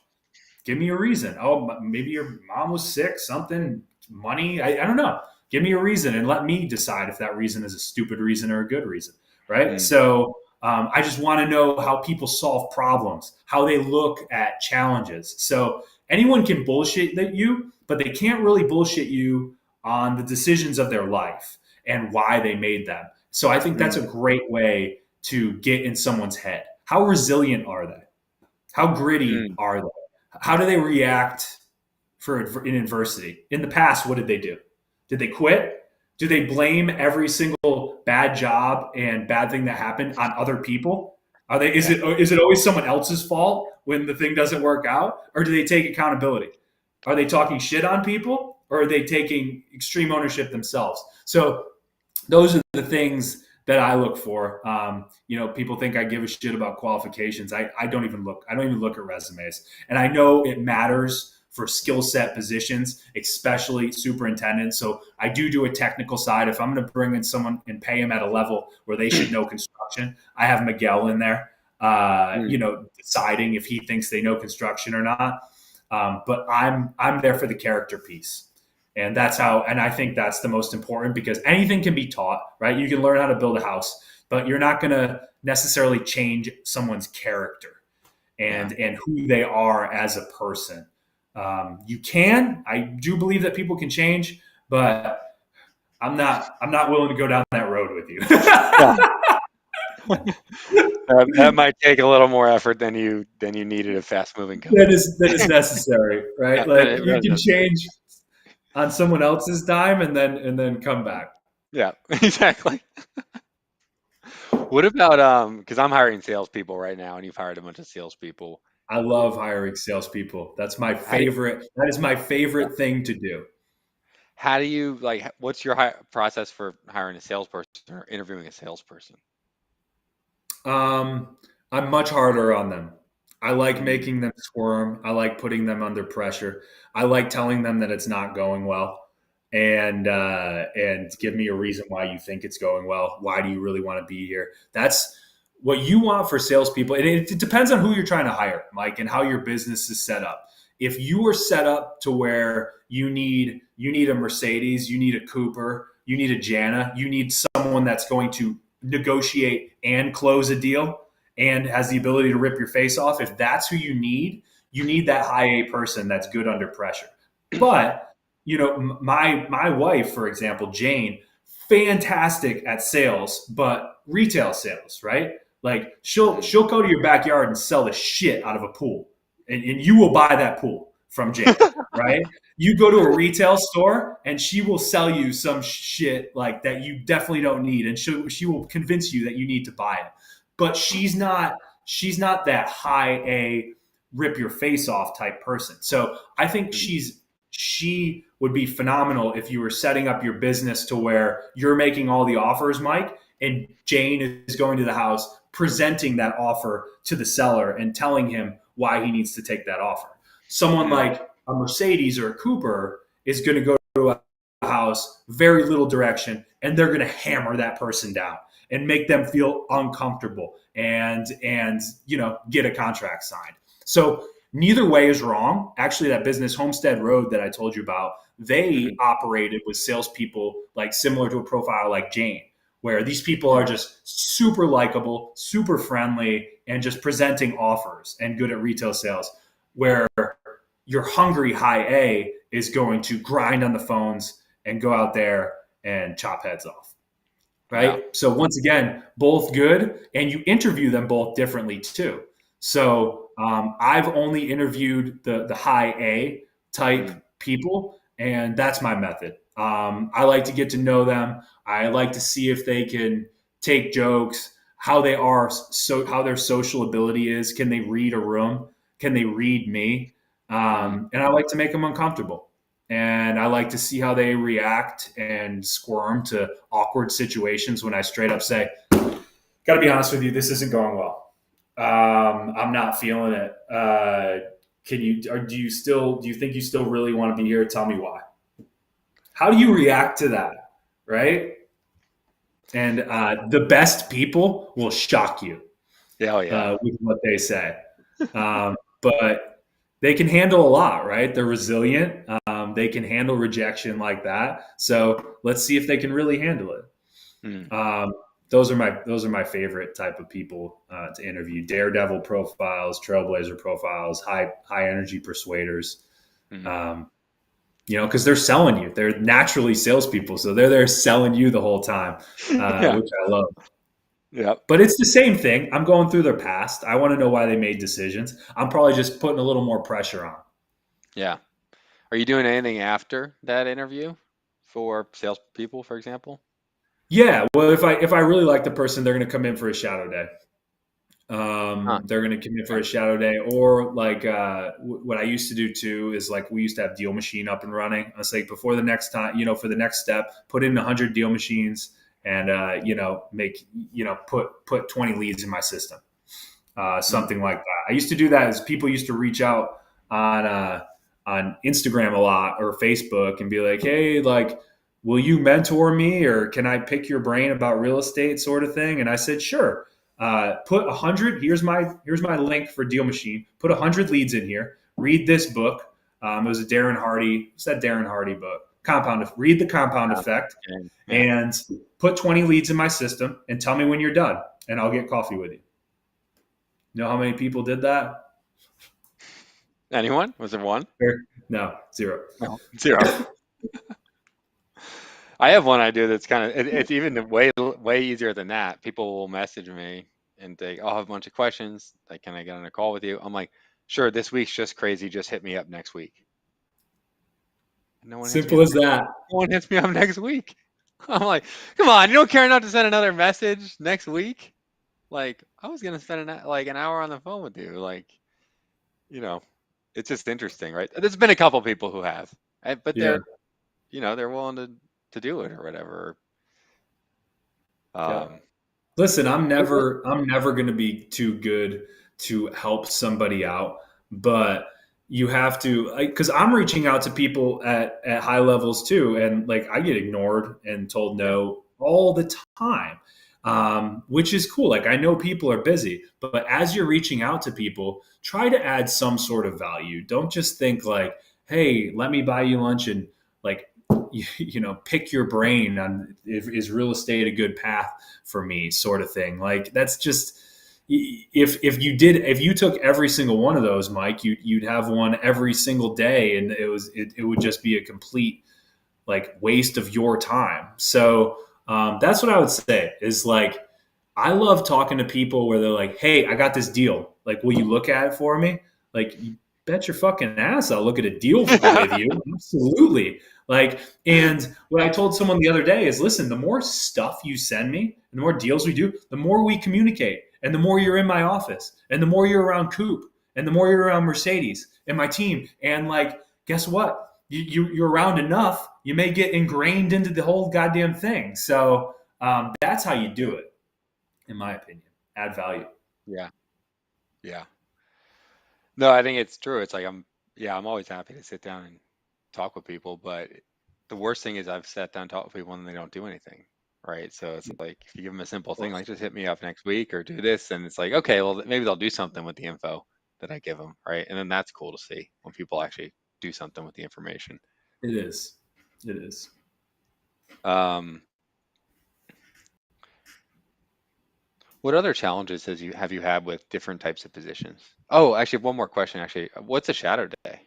Give me a reason. Oh, maybe your mom was sick, something, money. I don't know. Give me a reason and let me decide if that reason is a stupid reason or a good reason. Right. Mm. So I just want to know how people solve problems, how they look at challenges. So anyone can bullshit you, but they can't really bullshit you on the decisions of their life and why they made them. So I think that's Mm. a great way to get in someone's head. How resilient are they? How gritty Mm. are they? How do they react in adversity? In the past, what did they do? Did they quit? Do they blame every single bad job and bad thing that happened on other people? Are they? Is Yeah. it always someone else's fault when the thing doesn't work out, or do they take accountability? Are they talking shit on people, or are they taking extreme ownership themselves? So those are the things that I look for. People think I give a shit about qualifications. I don't even look. I don't even look at resumes, and I know it matters for skill set positions, especially superintendents. So I do a technical side. If I'm going to bring in someone and pay him at a level where they should know construction, I have Miguel in there. Mm. Deciding if he thinks they know construction or not. But I'm there for the character piece. And I think that's the most important because anything can be taught, right? You can learn how to build a house, but you're not going to necessarily change someone's character Yeah. and who they are as a person. You can. I do believe that people can change, but I'm not willing to go down that road with you. Yeah. That might take a little more effort than you needed a fast-moving that company. is necessary, Yeah, right? that Like is you can necessary. change on someone else's dime and then come back. Yeah, exactly. What about because I'm hiring salespeople right now, and you've hired a bunch of salespeople. I love hiring salespeople. That's my How do favorite. That is my yeah. favorite thing to do. How do you like? What's your process for hiring a salesperson or interviewing a salesperson? Um, I'm much harder on them. I like Mm, making them squirm. I like putting them under pressure. I like telling them that it's not going well, and give me a reason why you think it's going well. Why do you really want to be here? That's what you want for salespeople. And it depends on who you're trying to hire, Mike, and how your business is set up. If you are set up to where you need a Mercedes, you need a Cooper, you need a Jana, you need someone that's going to negotiate and close a deal and has the ability to rip your face off. If that's who you need that high A person that's good under pressure. But my wife, for example, Jane, fantastic at sales, but retail sales, right? Like mm, she'll go to your backyard and sell the shit out of a pool, and you will buy that pool from Jane, right? You go to a retail store and she will sell you some shit like that you definitely don't need, and she will convince you that you need to buy it. But she's not that high A rip your face off type person. So I think mm, she would be phenomenal if you were setting up your business to where you're making all the offers, Mike, and Jane is going to the house presenting that offer to the seller and telling him why he needs to take that offer. Someone mm, like a Mercedes or a Cooper is going to go to a house, very little direction, and they're going to hammer that person down and make them feel uncomfortable and get a contract signed. So neither way is wrong. Actually, that business Homestead Road that I told you about, they mm, operated with salespeople like similar to a profile like Jane, where these people are mm, just super likable, super friendly, and just presenting offers and good at retail sales. Where your hungry high A is going to grind on the phones and go out there and chop heads off. yeah. Right. So once again, both good, and you interview them both differently too. So I've only interviewed the high A Mm, type people, and that's my method. I like to get to know them. I like to see if they can take jokes, how they are, so how their social ability is. Can they read a room? Can they read me? mm. And I like to make them uncomfortable. And I like to see how they react and squirm to awkward situations when I straight up say, "Got to be honest with you, this isn't going well. I'm not feeling it. Can you? Or do you still? Do you think you still really want to be here? Tell me why." How do you react to that, right? And the best people will shock you Yeah, oh yeah. with what they say. But they can handle a lot, right? They're resilient. They can handle rejection like that. So let's see if they can really handle it. Mm, Those are my favorite type of people to interview. Daredevil profiles, trailblazer profiles, high energy persuaders. mm. Um, because they're selling you. They're naturally salespeople, so they're there selling you the whole time, Yeah. which I love. Yep. But it's the same thing. I'm going through their past. I want to know why they made decisions. I'm probably just putting a little more pressure on. Yeah. Are you doing anything after that interview for salespeople, for example? Yeah, well, if I really like the person, they're going to come in for a shadow day. Huh. They're going to come in for Okay. a shadow day, or like what I used to do too is like we used to have deal machine up and running. I was like, before the next time, for the next step, put in 100 deal machines and make put 20 leads in my system, Mm, something like that. I used to do that as people used to reach out on Instagram a lot or Facebook and be like, hey, like, will you mentor me or can I pick your brain about real estate, sort of thing? And I said, sure. Put 100. Here's my link for Deal Machine. Put 100 leads in here. Read this book. It was a Darren Hardy. What's that Darren Hardy book? Read the Compound Effect, okay. Yeah. and put 20 leads in my system, and tell me when you're done, and I'll get coffee with you. You know how many people did that? Anyone? Was it one? No, zero. No. Zero. I have one I do that's kind of it's even way easier than that. People will message me and they, "Oh, I have a bunch of questions. Like, can I get on a call with you?" I'm like, "Sure, this week's just crazy. Just hit me up next week." No one hits me Simple up as that. no one hits me up next week. I'm like, "Come on, you don't care enough to send another message next week?" Like, I was gonna spend like an hour on the phone with you. Like, you know, it's just interesting, right? There's been a couple people who have, but Yeah. they're willing to do it or whatever. Yeah. Um, Listen, what- what- I'm never going to be too good to help somebody out, but you have to, because I'm reaching out to people at high levels too, and like I get ignored and told yeah, no all the time, which is cool. Like I know people are busy, but as you're reaching out to people, try to add some sort of value. Don't just think like, hey, let me buy you lunch and like pick your brain on if is real estate a good path for me, sort of thing. Like that's just, if you took every single one of those, Mike, you'd have one every single day, and it would just be a complete like waste of your time. So that's what I would say is like I love talking to people where they're like, "Hey, I got this deal. Like, will you look at it for me?" Like, you bet your fucking ass I'll look at a deal with you. Absolutely. Like, and what I told someone the other day is, listen, the more stuff you send me, and the more deals we do, the more we communicate, and the more you're in my office, and the more you're around Coop, and the more you're around Mercedes and my team, and like, guess what? You're around enough, you may get ingrained into the whole goddamn thing. So that's how you do it, in my opinion. Add value. yeah, yeah. No, I think it's true. It's like I'm always happy to sit down and talk with people, but the worst thing is I've sat down and talked with people and they don't do anything, right? So it's like if you give them a simple Of thing course. like just hit me up next week or do this, and it's like okay, well maybe they'll do something with the info that I give them, right? And then that's cool to see when people actually do something with the information. It is. It is. Um, what other challenges have you had with different types of positions? Oh, actually, one more question. Actually, what's a shadow day?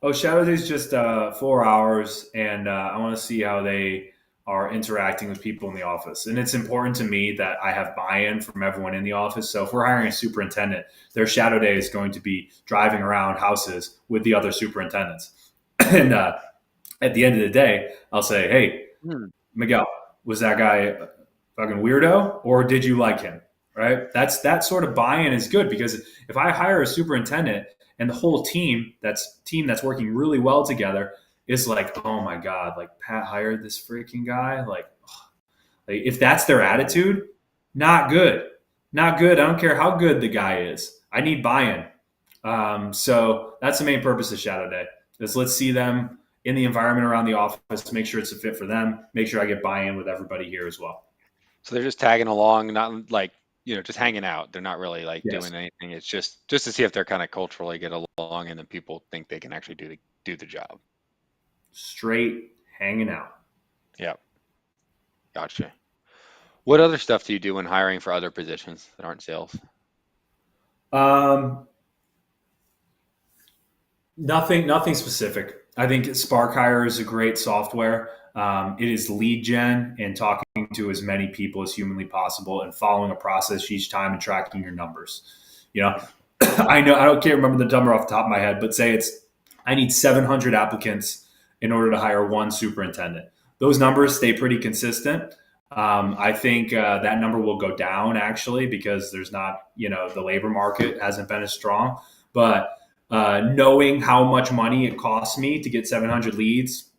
Oh, Shadow Day's just 4 hours, and I want to see how they are interacting with people in the office. And it's important to me that I have buy-in from everyone in the office. So if we're hiring a superintendent, their Shadow Day is going to be driving around houses with the other superintendents. And at the end of the day, I'll say, "Hey, Hmm. Miguel, was that guy a fucking weirdo, or did you like him?" Right? That sort of buy-in is good because if I hire a superintendent and the whole team that's working really well together is like, "Oh my god, like Pat hired this freaking guy," like if that's their attitude, not good, not good. I don't care how good the guy is. I need buy-in. So that's the main purpose of Shadow Day. Is let's see them in the environment around the office, make sure it's a fit for them, make sure I get buy-in with everybody here as well. So they're just tagging along, not like, just hanging out. They're not really like Yes, doing anything. It's just to see if they're kind of culturally get along and then people think they can actually do the job. straight hanging out. Yep. Gotcha. What other stuff do you do when hiring for other positions that aren't sales? Um, nothing specific. I think Spark Hire is a great software. It is lead gen and talking to as many people as humanly possible and following a process each time and tracking your numbers. You know, Yeah. I can't remember the number off the top of my head, but say it's I need 700 applicants in order to hire one superintendent. Those numbers stay pretty consistent. I think that number will go down actually because there's not, the labor market hasn't been as strong. But knowing how much money it costs me to get 700 leads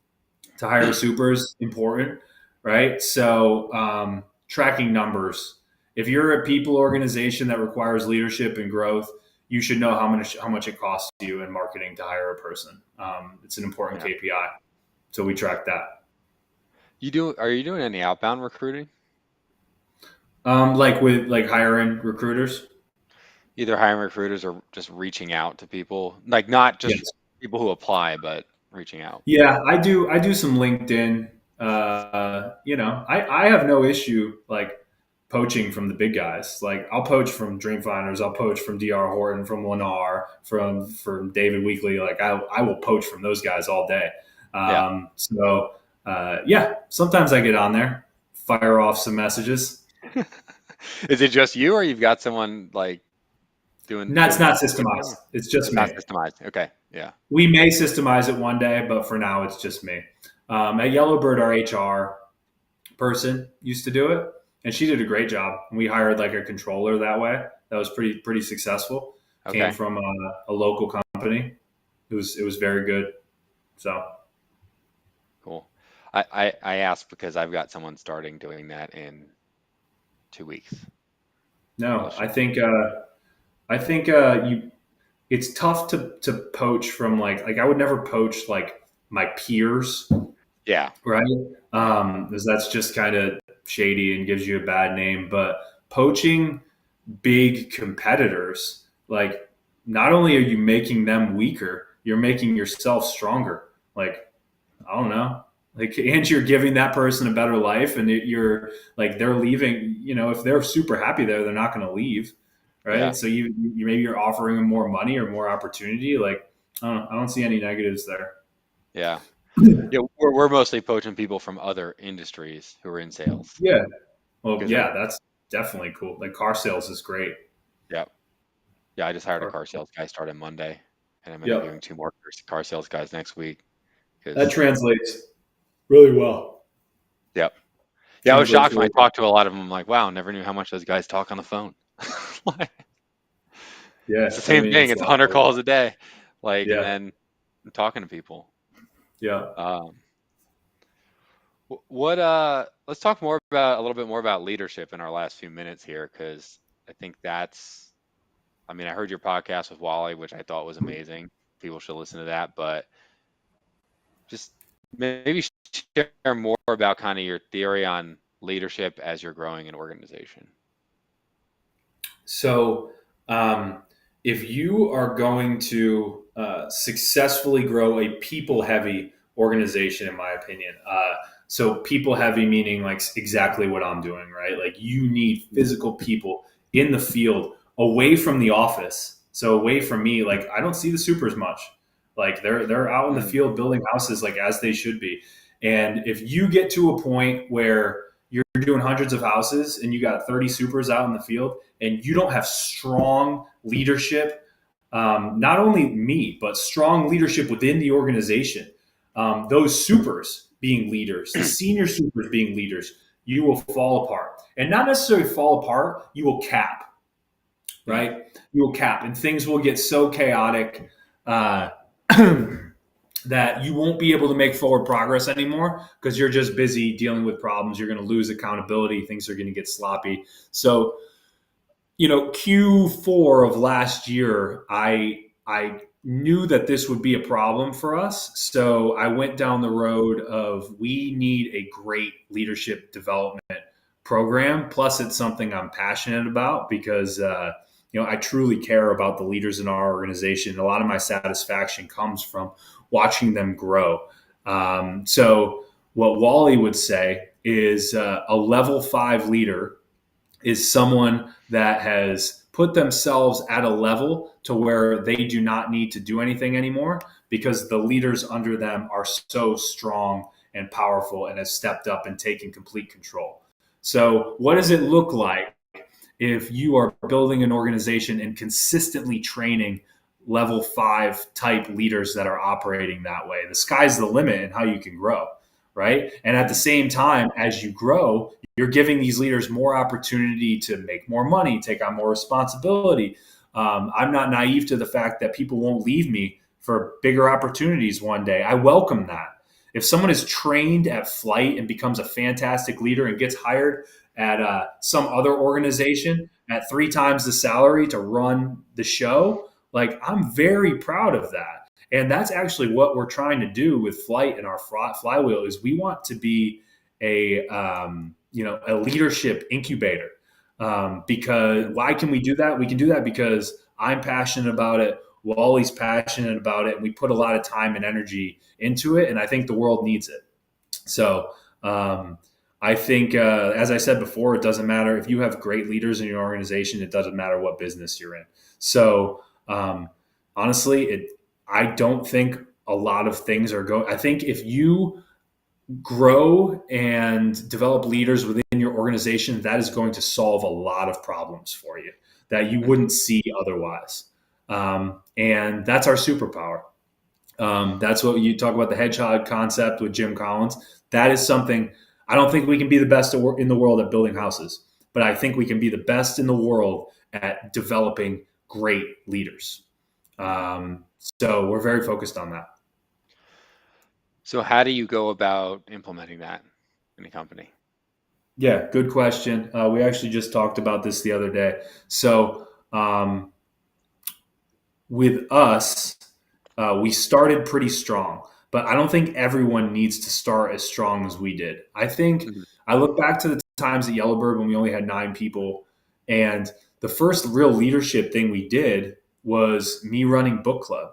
to hire supers important, right? So tracking numbers. If you're a people organization that requires leadership and growth, you should know how much it costs you in marketing to hire a person. It's an important Yeah. KPI, so we track that. Are you doing any outbound recruiting? Like with like hiring recruiters. Either hiring recruiters or just reaching out to people, like not just Yes. people who apply, but reaching out. Yeah, I do. I do some LinkedIn. I have no issue like poaching from the big guys. Like I'll poach from Dreamfinders. I'll poach from Dr. Horton, from Lennar, from David Weekly. Like I will poach from those guys all day. Yeah. Yeah, sometimes I get on there, fire off some messages. Is it just you or you've got someone like And doing that's doing not that with systemized. you? It's just It's not me. systemized. Okay. Yeah. We may systemize it one day, but for now, it's just me. At Yellowbird, our HR person used to do it, and she did a great job. We hired like a controller that way. That was pretty successful. Came Okay. from a local company. It was very good. So I asked because I've got someone starting doing that in 2 weeks for the No, show. I think you. It's tough to poach from like I would never poach like my peers, Yeah, right? yeah, Because that's just kind of shady and gives you a bad name. But poaching big competitors, like not only are you making them weaker, you're making yourself stronger. Like I don't know. Like, and you're giving that person a better life, and you're like they're leaving. If they're super happy there, they're not going to leave, yeah, right? So you maybe you're offering them more money or more opportunity. Like, I don't see any negatives there. yeah. Yeah, we're mostly poaching people from other industries who are in sales Yeah. Well, because yeah, that's definitely cool. Like car sales is great. yeah, yeah. I just hired a Car, car sales guy starting Monday, and I'm interviewing yep, 2 more car sales guys next week. that Because translates really well. yep, yeah. I was Translates shocked when really I well. talked to a lot of them. I'm like, wow, never knew how much those guys talk on the phone. Like, it's Yeah, the I same mean thing. it's a It's lot 100 more than calls that. a day, like, and Yeah, then I'm talking to people. yeah. Um, what let's talk more about a little bit more about leadership in our last few minutes here, because I think that's. I mean, I heard your podcast with Wally, which I thought was amazing. People should listen to that, but just maybe share more about kind of your theory on leadership as you're growing an organization. So, um, if you are going to successfully grow a people heavy organization, in my opinion, so people heavy meaning like exactly what I'm doing, right? Like you need physical people in the field away from the office. So away from me, like I don't see the supers much. Like they're out in the Mm, field building houses like as they should be. And if you get to a point where you're doing hundreds of houses and you got 30 supers out in the field, and you don't have strong leadership, not only me, but strong leadership within the organization, those supers being leaders, the senior supers being leaders, you will fall apart. And not necessarily fall apart, you will cap, mm, right? You will cap, and things will get so chaotic. Uh, that you won't be able to make forward progress anymore because you're just busy dealing with problems. You're going to lose accountability. Things are going to get sloppy. So Q4 of last year, I knew that this would be a problem for us. So I went down the road of we need a great leadership development program. Plus, it's something I'm passionate about because I truly care about the leaders in our organization. A lot of my satisfaction comes from watching them grow. So what Wally would say is a level 5 leader is someone that has put themselves at a level to where they do not need to do anything anymore because the leaders under them are so strong and powerful and have stepped up and taken complete control. So, what does it look like if you are building an organization and consistently training level 5 type leaders that are operating that way? The sky's the limit in how you can grow, right? And at the mm, same time, as you grow, you're giving these leaders more opportunity to make more money, take on more responsibility. I'm not naive to the fact that people won't leave me for bigger opportunities one day. I welcome that. If someone is trained at flight and becomes a fantastic leader and gets hired at some other organization at 3 times the salary to run the show, like I'm very proud of that. And that's actually what we're trying to do with Flight and our flywheel is we want to be a leadership incubator. Because mm. why can we do that? We can do that because I'm passionate about it. Wally's passionate about it, and we put a lot of time and energy into it. And I think the world needs it. So I think, as I said before, it doesn't matter if you have great leaders in your organization. It doesn't matter what business you're in. So honestly, I don't think a lot of things are going. I think if you grow and develop leaders within your organization, that is going to solve a lot of problems for you that you Mhm. wouldn't see otherwise. And that's our superpower. That's what you talk about the hedgehog concept with Jim Collins. That is something I don't think we can be the best in the world at building houses, but I think we can be the best in the world at developing great leaders. Mm. So we're very focused on that. So how do you go about implementing that in a company? Yeah, good question. We actually just talked about this the other day. So um, with us, we started pretty strong, but I don't think everyone needs to start as strong as we did. I think Mhm. I look back to the times at Yellowbird when we only had 9 people, and the first real leadership thing we did was me running book club.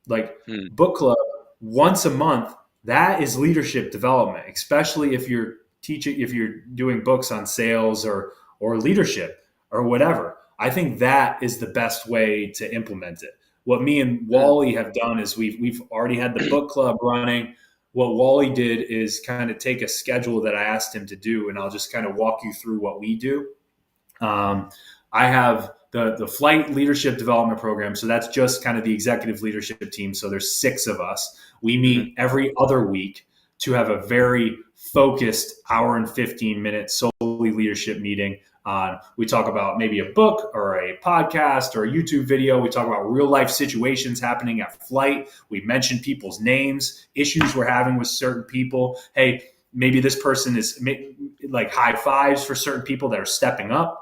Like Hmm. book club once a month, that is leadership development, especially if you're teaching, if you're doing books on sales or leadership or whatever. I think that is the best way to implement it. What me and Hmm. Wally have done is we've already had the book club running. What Wally did is kind of take a schedule that I asked him to do, and I'll just kind of walk you through what we do. I have the flight leadership development program. So that's just kind of the executive leadership team. So there's 6 of us. We Hmm. meet every other week to have a very focused hour and 15 minute solely leadership meeting. We talk about maybe a book or a podcast or a YouTube video. We talk about real life situations happening at flight. We mention people's names, issues we're having with certain people. Hey, maybe this person is like high fives for certain people that are stepping up.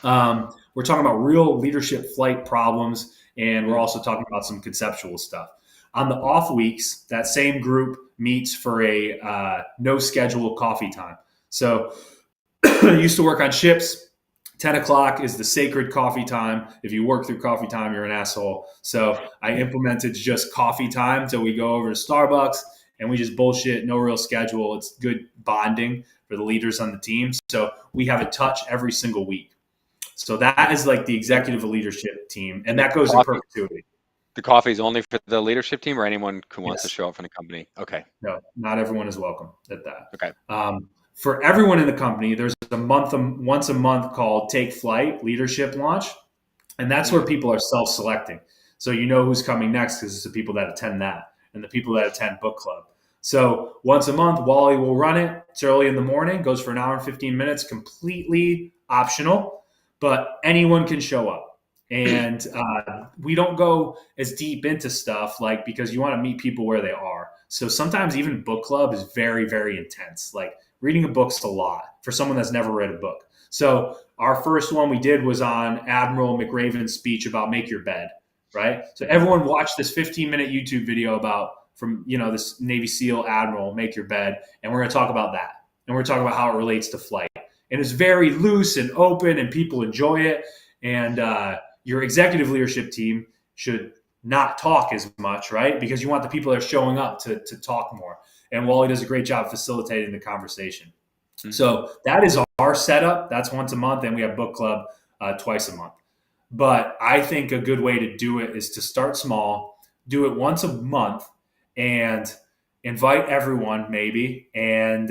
We're talking about real leadership flight problems, and we're Hmm. also talking about some conceptual stuff. On the off weeks, that same group meets for a no schedule coffee time. So I used to work on ships. 10 o'clock is the sacred coffee time. If you work through coffee time, you're an asshole. So I implemented just coffee time. So we go over to Starbucks and we just bullshit, no real schedule. It's good bonding for the leaders on the team. So we have a touch every single week. So that is like the And, executive leadership team, and and that goes in perpetuity. the coffee is only for the leadership team or anyone who wants to Yes. show up from the company. Okay. No, not everyone is welcome at that. Okay. For everyone in the company, there's once a month called Take Flight Leadership Launch, and that's where Hmm. people are self-selecting. So you know who's coming next because it's the people that attend that and the people that attend book club. So once a month, Wally will run it. It's early in the morning, goes for an hour and 15 minutes, completely optional, but anyone can show up. And we don't go as deep into stuff like because you want to meet people where they are. So sometimes even book club is very, very intense. Like reading a book's a lot for someone that's never read a book. So our first one we did was on Admiral McRaven's speech about make your bed, right? So Hmm. everyone watched this 15-minute YouTube video about from this Navy SEAL Admiral make your bed, and we're going to talk about that, and we're talking about how it relates to flight, and it's very loose and open, and people enjoy it, and your executive leadership team should not talk as much, right? Because you want the people that are showing up to talk more. And Wally does a great job facilitating the conversation. Hmm. So that is our setup. That's once a month, and we have book club twice a month. But I think a good way to do it is to start small, do it once a month, and invite everyone maybe, and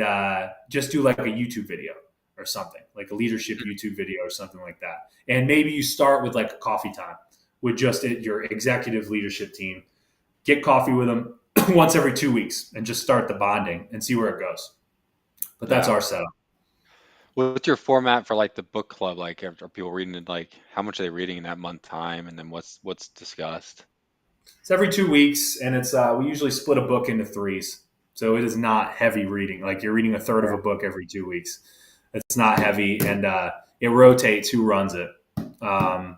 just do like a YouTube video or something, like a leadership YouTube video or something like that. And maybe you start with like a coffee time with just your executive leadership team. Get coffee with them once every 2 weeks and just start the bonding and see where it goes. But that's Yeah. our setup. What's your format for like the book club? Like, are people reading it? Like, how much are they reading in that month time? And then what's discussed? It's every 2 weeks, and it's we usually split a book into threes, so it is not heavy reading. Like you're reading a third of a book every 2 weeks. It's not heavy, and it rotates who runs it.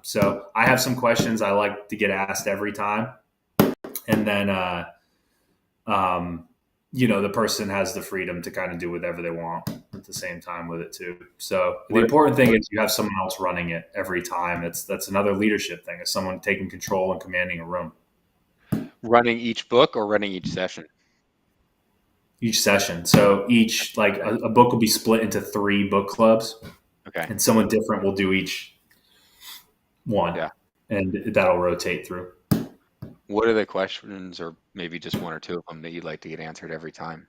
So I have some questions I like to get asked every time, and then um, the person has the freedom to kind of do whatever they want at the same time with it too. So the What important thing is you have someone else running it every time. That's another leadership thing. Is someone taking control and commanding a room. running each book or running each session? Each session. So each like a book will be split into 3 book clubs, Okay. and someone different will do each one, Yeah. and that'll rotate through. What are the questions, or maybe just one or two of them that you'd like to get answered every time?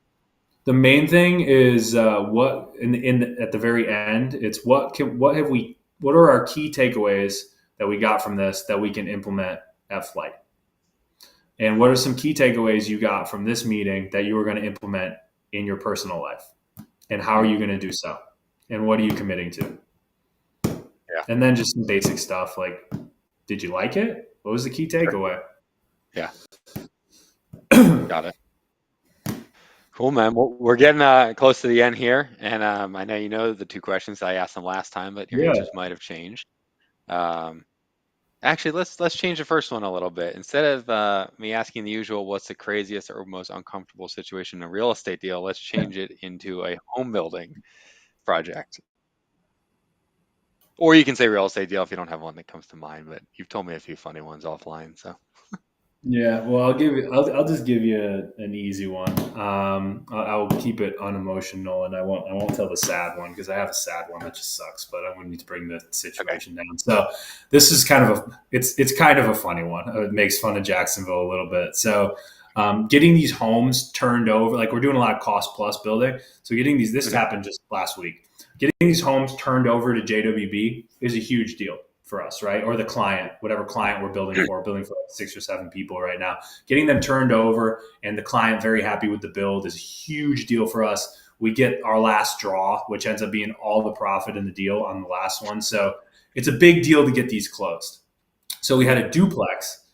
The main thing is what at the very end. It's what are our key takeaways that we got from this that we can implement at flight, and what are some key takeaways you got from this meeting that you are going to implement in your personal life, and how are Hmm. you going to do so, and what are you committing to? Yeah. And then just some basic stuff like, did you like it? What was the key Sure. takeaway? Yeah. Got it. Cool, man. Well, we're getting close to the end here, and I know you know the two questions I asked them last time, but your Yeah. answers might have changed. Um, Actually, let's change the first one a little bit. Instead of me asking the usual, what's the craziest or most uncomfortable situation in a real estate deal, let's change it into a home building project. Or you can say real estate deal if you don't have one that comes to mind, but you've told me a few funny ones offline, so Yeah, well, I'll just give you an easy one. I'll keep it unemotional, and I won't tell the sad one because I have a sad one that just sucks. But I want need to bring the okay. situation down. So this is kind of it's kind of a funny one. It makes fun of Jacksonville a little bit. So getting these homes turned over, like we're doing a lot of cost plus building. So getting these, this Mhm. happened just last week. Getting these homes turned over to JWB is a huge deal for us, right? Or the client, whatever client we're building for like 6 or 7 people right now. Getting them turned over and the client very happy with the build is a huge deal for us. We get our last draw, which ends up being all the profit in the deal on the last one. So it's a big deal to get these closed. So we had a duplex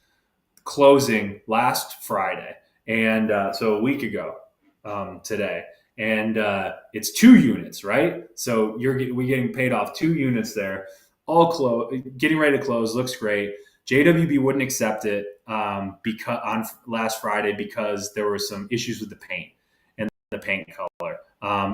closing last Friday, and so a week ago today, and it's 2 units, right? So we're getting paid off 2 units there, all getting ready to close. Looks great. JWB wouldn't accept it because on last Friday because there were some issues with the paint and the paint color.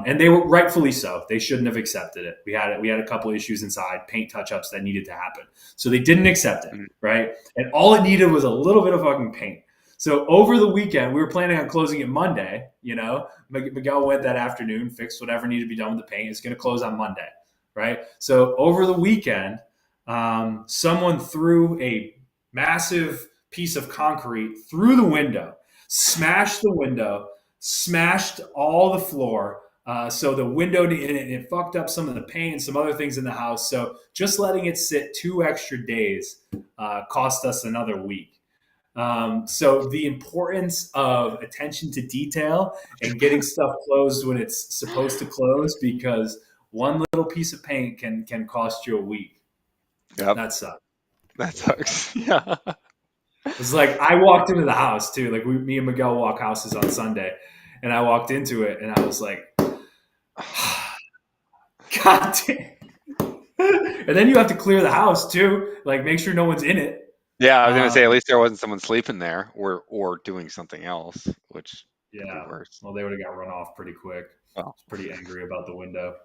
And they were rightfully so. They shouldn't have accepted it. We had a couple issues inside, paint touch ups that needed to happen. So they didn't accept it, Mhm. right? And all it needed was a little bit of fucking paint. So over the weekend, we were planning on closing it Monday. Miguel went that afternoon, fixed whatever needed to be done with the paint. It's going to close on Monday, right? So over the weekend, someone threw a massive piece of concrete through the window, smashed the window, smashed all the floor. So the window it fucked up some of the paint and some other things in the house. So just letting it sit 2 extra days cost us another week. So the importance of attention to detail and getting stuff closed when it's supposed to close, because one little piece of paint can cost you a week. Yep, That sucks. that sucks. Yeah. It's like I walked into the house too. Like me and Miguel walk houses on Sunday, and I walked into it and I was like, God damn. And then you have to clear the house too, like make sure no one's in it. Yeah, I was gonna say at Um, least there wasn't someone sleeping there or doing something else, which could be yeah. worse. Well, they would have got run off pretty quick. I Oh. was pretty angry about the window.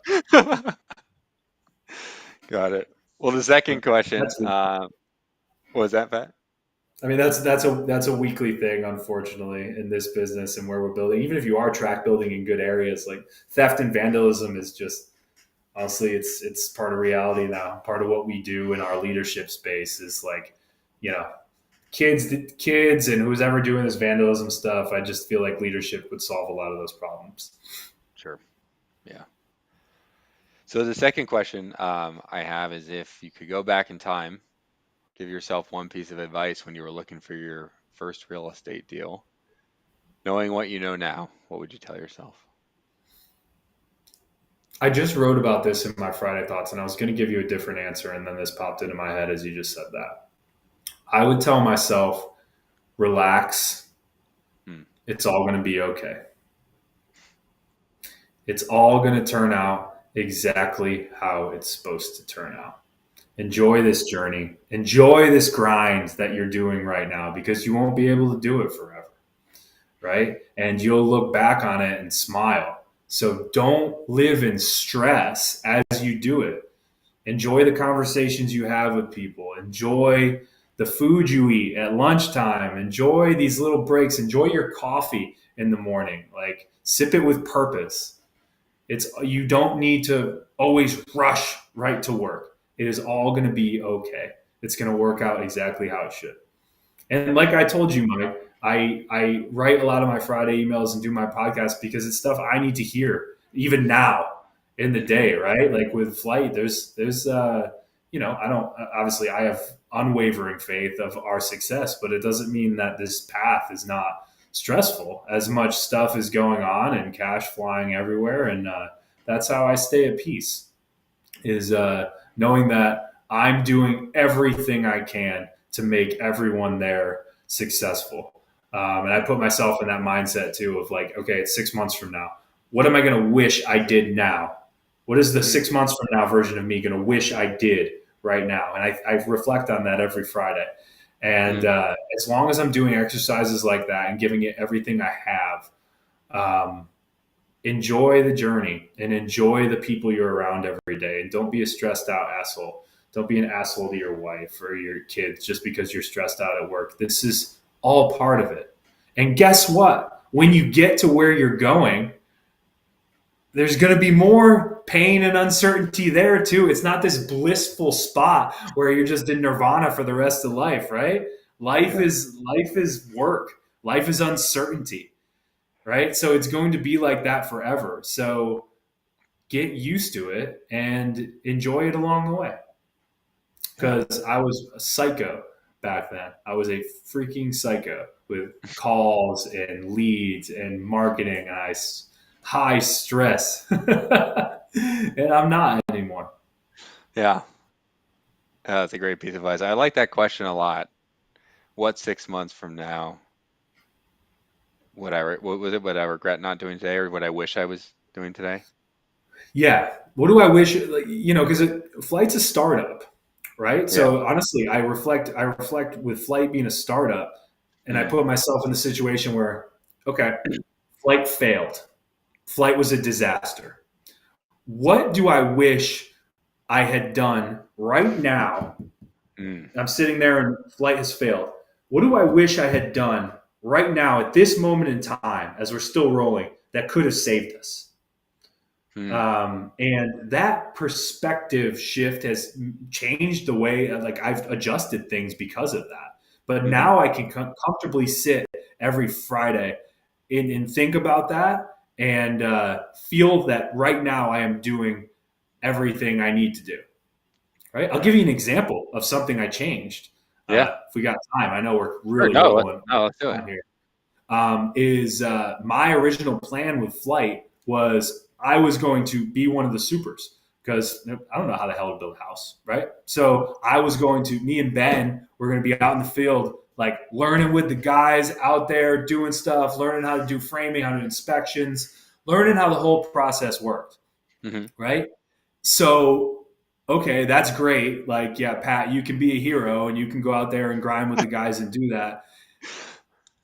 Got it. Well, the second But question, that's what was that, Pat? I mean, that's a weekly thing, unfortunately, in this business and where we're building. Even if you are track building in good areas, like theft and vandalism is just honestly, it's part of reality now. Part of what we do in our leadership space is like, you know, kids, and who's ever doing this vandalism stuff. I just feel like leadership would solve a lot of those problems. Sure. Yeah. So the second question I have is if you could go back in time, give yourself one piece of advice when you were looking for your first real estate deal, knowing what you know now, what would you tell yourself? I just wrote about this in my Friday thoughts, and I was going to give you a different answer, and then this popped into my head as you just said that. I would tell myself, relax. Hmm. It's all going to be okay. It's all going to turn out exactly how it's supposed to turn out. Enjoy this journey. Enjoy this grind that you're doing right now, because you won't be able to do it forever, right? And you'll look back on it and smile. So don't live in stress as you do it. Enjoy the conversations you have with people. Enjoy the food you eat at lunchtime. Enjoy these little breaks. Enjoy your coffee in the morning. Like, sip it with purpose. You don't need to always rush right to work. It is all going to be okay. It's going to work out exactly how it should. And like I told you, Mike, I write a lot of my Friday emails and do my podcast because it's stuff I need to hear even now in the Hmm. day, right? Like with flight, I don't obviously I have unwavering faith of our success, but it doesn't mean that this path is not stressful. As much stuff is going on and cash flying everywhere, and that's how I stay at peace. Is knowing that I'm doing everything I can to make everyone there successful. And I put myself in that mindset too of like, okay, it's 6 months from now. What am I going to wish I did now? What is the Mm, 6 months from now version of me going to wish I did right now? And I reflect on that every Friday. And mm, as long as I'm doing exercises like that and giving it everything I have, um, enjoy the journey and enjoy the people you're around every day. And don't be a stressed out asshole. Don't be an asshole to your wife or your kids just because you're stressed out at work. This is all part of it. And guess what? When you get to where you're going, there's going to be more pain and uncertainty there too. It's not this blissful spot where you're just in nirvana for the rest of life, right? yeah. Life is work. Life is uncertainty, right? So it's going to be like that forever. So get used to it and enjoy it along the way. Yeah. Because I was a psycho back then. I was a freaking psycho with calls and leads and marketing, and high stress, and I'm not anymore. Yeah. That's a great piece of advice. I like that question a lot. What 6 months from now what was it? Would I regret not doing today, or what I wish I was doing today? Yeah. What do I wish? Like, because flight's a startup, right? Yeah. So honestly, I reflect. I reflect with flight being a startup, and I Mm, put myself in the situation where, okay, flight failed. Flight was a disaster. What do I wish I had done right now? mm, I'm sitting there and flight has failed. What do I wish I had done right now at this moment in time as we're still rolling that could have saved us? mm, And that perspective shift has changed the way like I've adjusted things because of that. But hmm. now I can comfortably sit every Friday and think about that and feel that right now I am doing everything I need to do. Right. I'll Yeah. give you an example of something I changed. Yeah. If we got time, I know we're Sure. really No. rolling No. Let's do it. time here. Is my original plan with flight was I was going to be one of the supers because I don't know how the hell to build a house, right? So I was going to, me and Ben were going to be out in the field, like learning with the guys out there doing stuff, learning how to do framing, how to do inspections, learning how the whole process worked, Hmm. right? So, okay, that's great. Like, yeah, Pat, you can be a hero and you can go out there and grind with the guys and do that.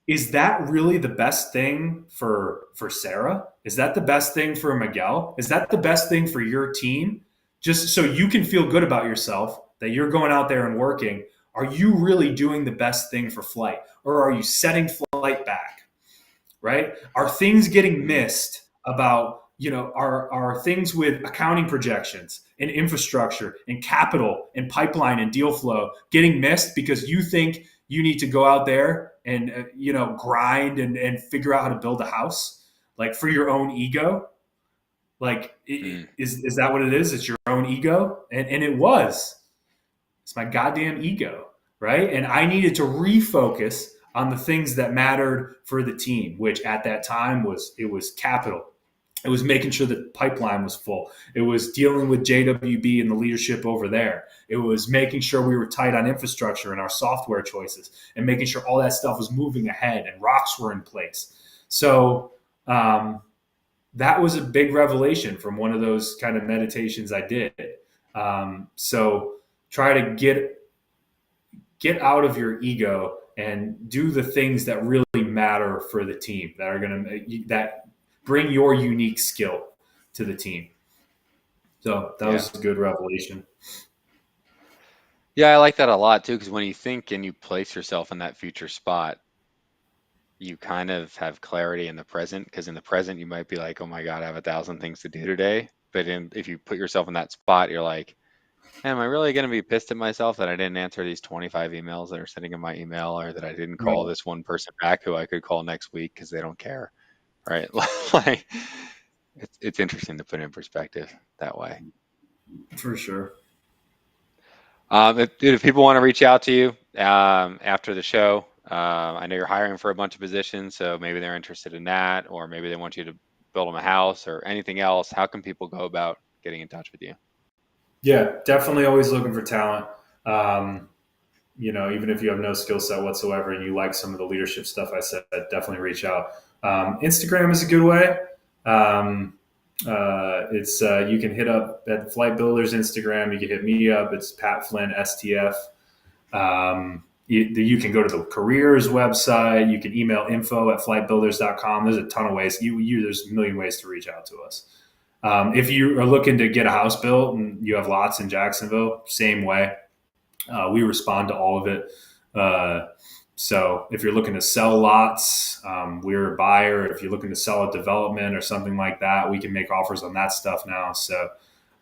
Is that really the best thing for Sarah? Is that the best thing for Miguel? Is that the best thing for your team? Just so you can feel good about yourself that you're going out there and working. Are you really doing the best thing for flight, or are you setting flight back? Right? Are things getting Mm, missed about, are things with accounting projections and infrastructure and capital and pipeline and deal flow getting missed because you think you need to go out there and, grind and figure out how to build a house like for your own ego? Like, mm, is that what it is? It's your own ego? And it was. It's my goddamn ego, right? And I needed to refocus on the things that mattered for the team, which at that time was capital. It was making sure the pipeline was full. It was dealing with JWB and the leadership over there. It was making sure we were tight on infrastructure and our software choices and making sure all that stuff was moving ahead and rocks were in place. So that was a big revelation from one of those kind of meditations I did. So try to get out of your ego and do the things that really matter for the team that are going to that bring your unique skill to the team. So that yeah. was a good revelation. Yeah, I like that a lot too, because when you think and you place yourself in that future spot, you kind of have clarity in the present. Because in the present, you might be like, "Oh my God, I have 1,000 things to do today." But if you put yourself in that spot, you're like, "Am I really going to be pissed at myself that I didn't answer these 25 emails that are sitting in my email, or that I didn't call Right. this one person back who I could call next week because they don't care?" Right? Like, it's interesting to put in perspective that way. For sure. If people want to reach out to you after the show, I know you're hiring for a bunch of positions, so maybe they're interested in that, or maybe they want you to build them a house or anything else. How can people go about getting in touch with you? Yeah, definitely always looking for talent. Um, even if you have no skill set whatsoever and you like some of the leadership stuff I said, definitely reach out. Instagram is a good way. It's You can hit up at Flight Builders Instagram. You can hit me up. It's Pat Flynn STF. You can go to the careers website. You can email info@flightbuilders.com. There's a ton of ways. There's a million ways to reach out to us. If you are looking to get a house built and you have lots in Jacksonville, same way. We respond to all of it. So if you're looking to sell lots, we're a buyer. If you're looking to sell a development or something like that, we can make offers on that stuff now. So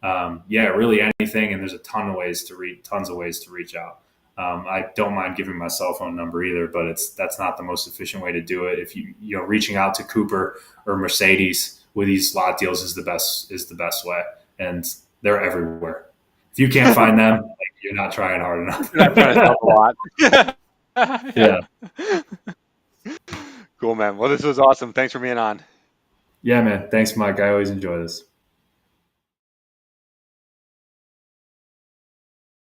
really anything. And there's a ton of ways to tons of ways to reach out. I don't mind giving my cell phone number either, but that's not the most efficient way to do it. If reaching out to Cooper or Mercedes with these lot deals is the best way, and they're everywhere. If you can't find them, you're not trying hard enough. You're not trying to help a lot. Yeah. Cool, man. Well, this was awesome. Thanks for being on. Yeah, man. Thanks, Mike. I always enjoy this.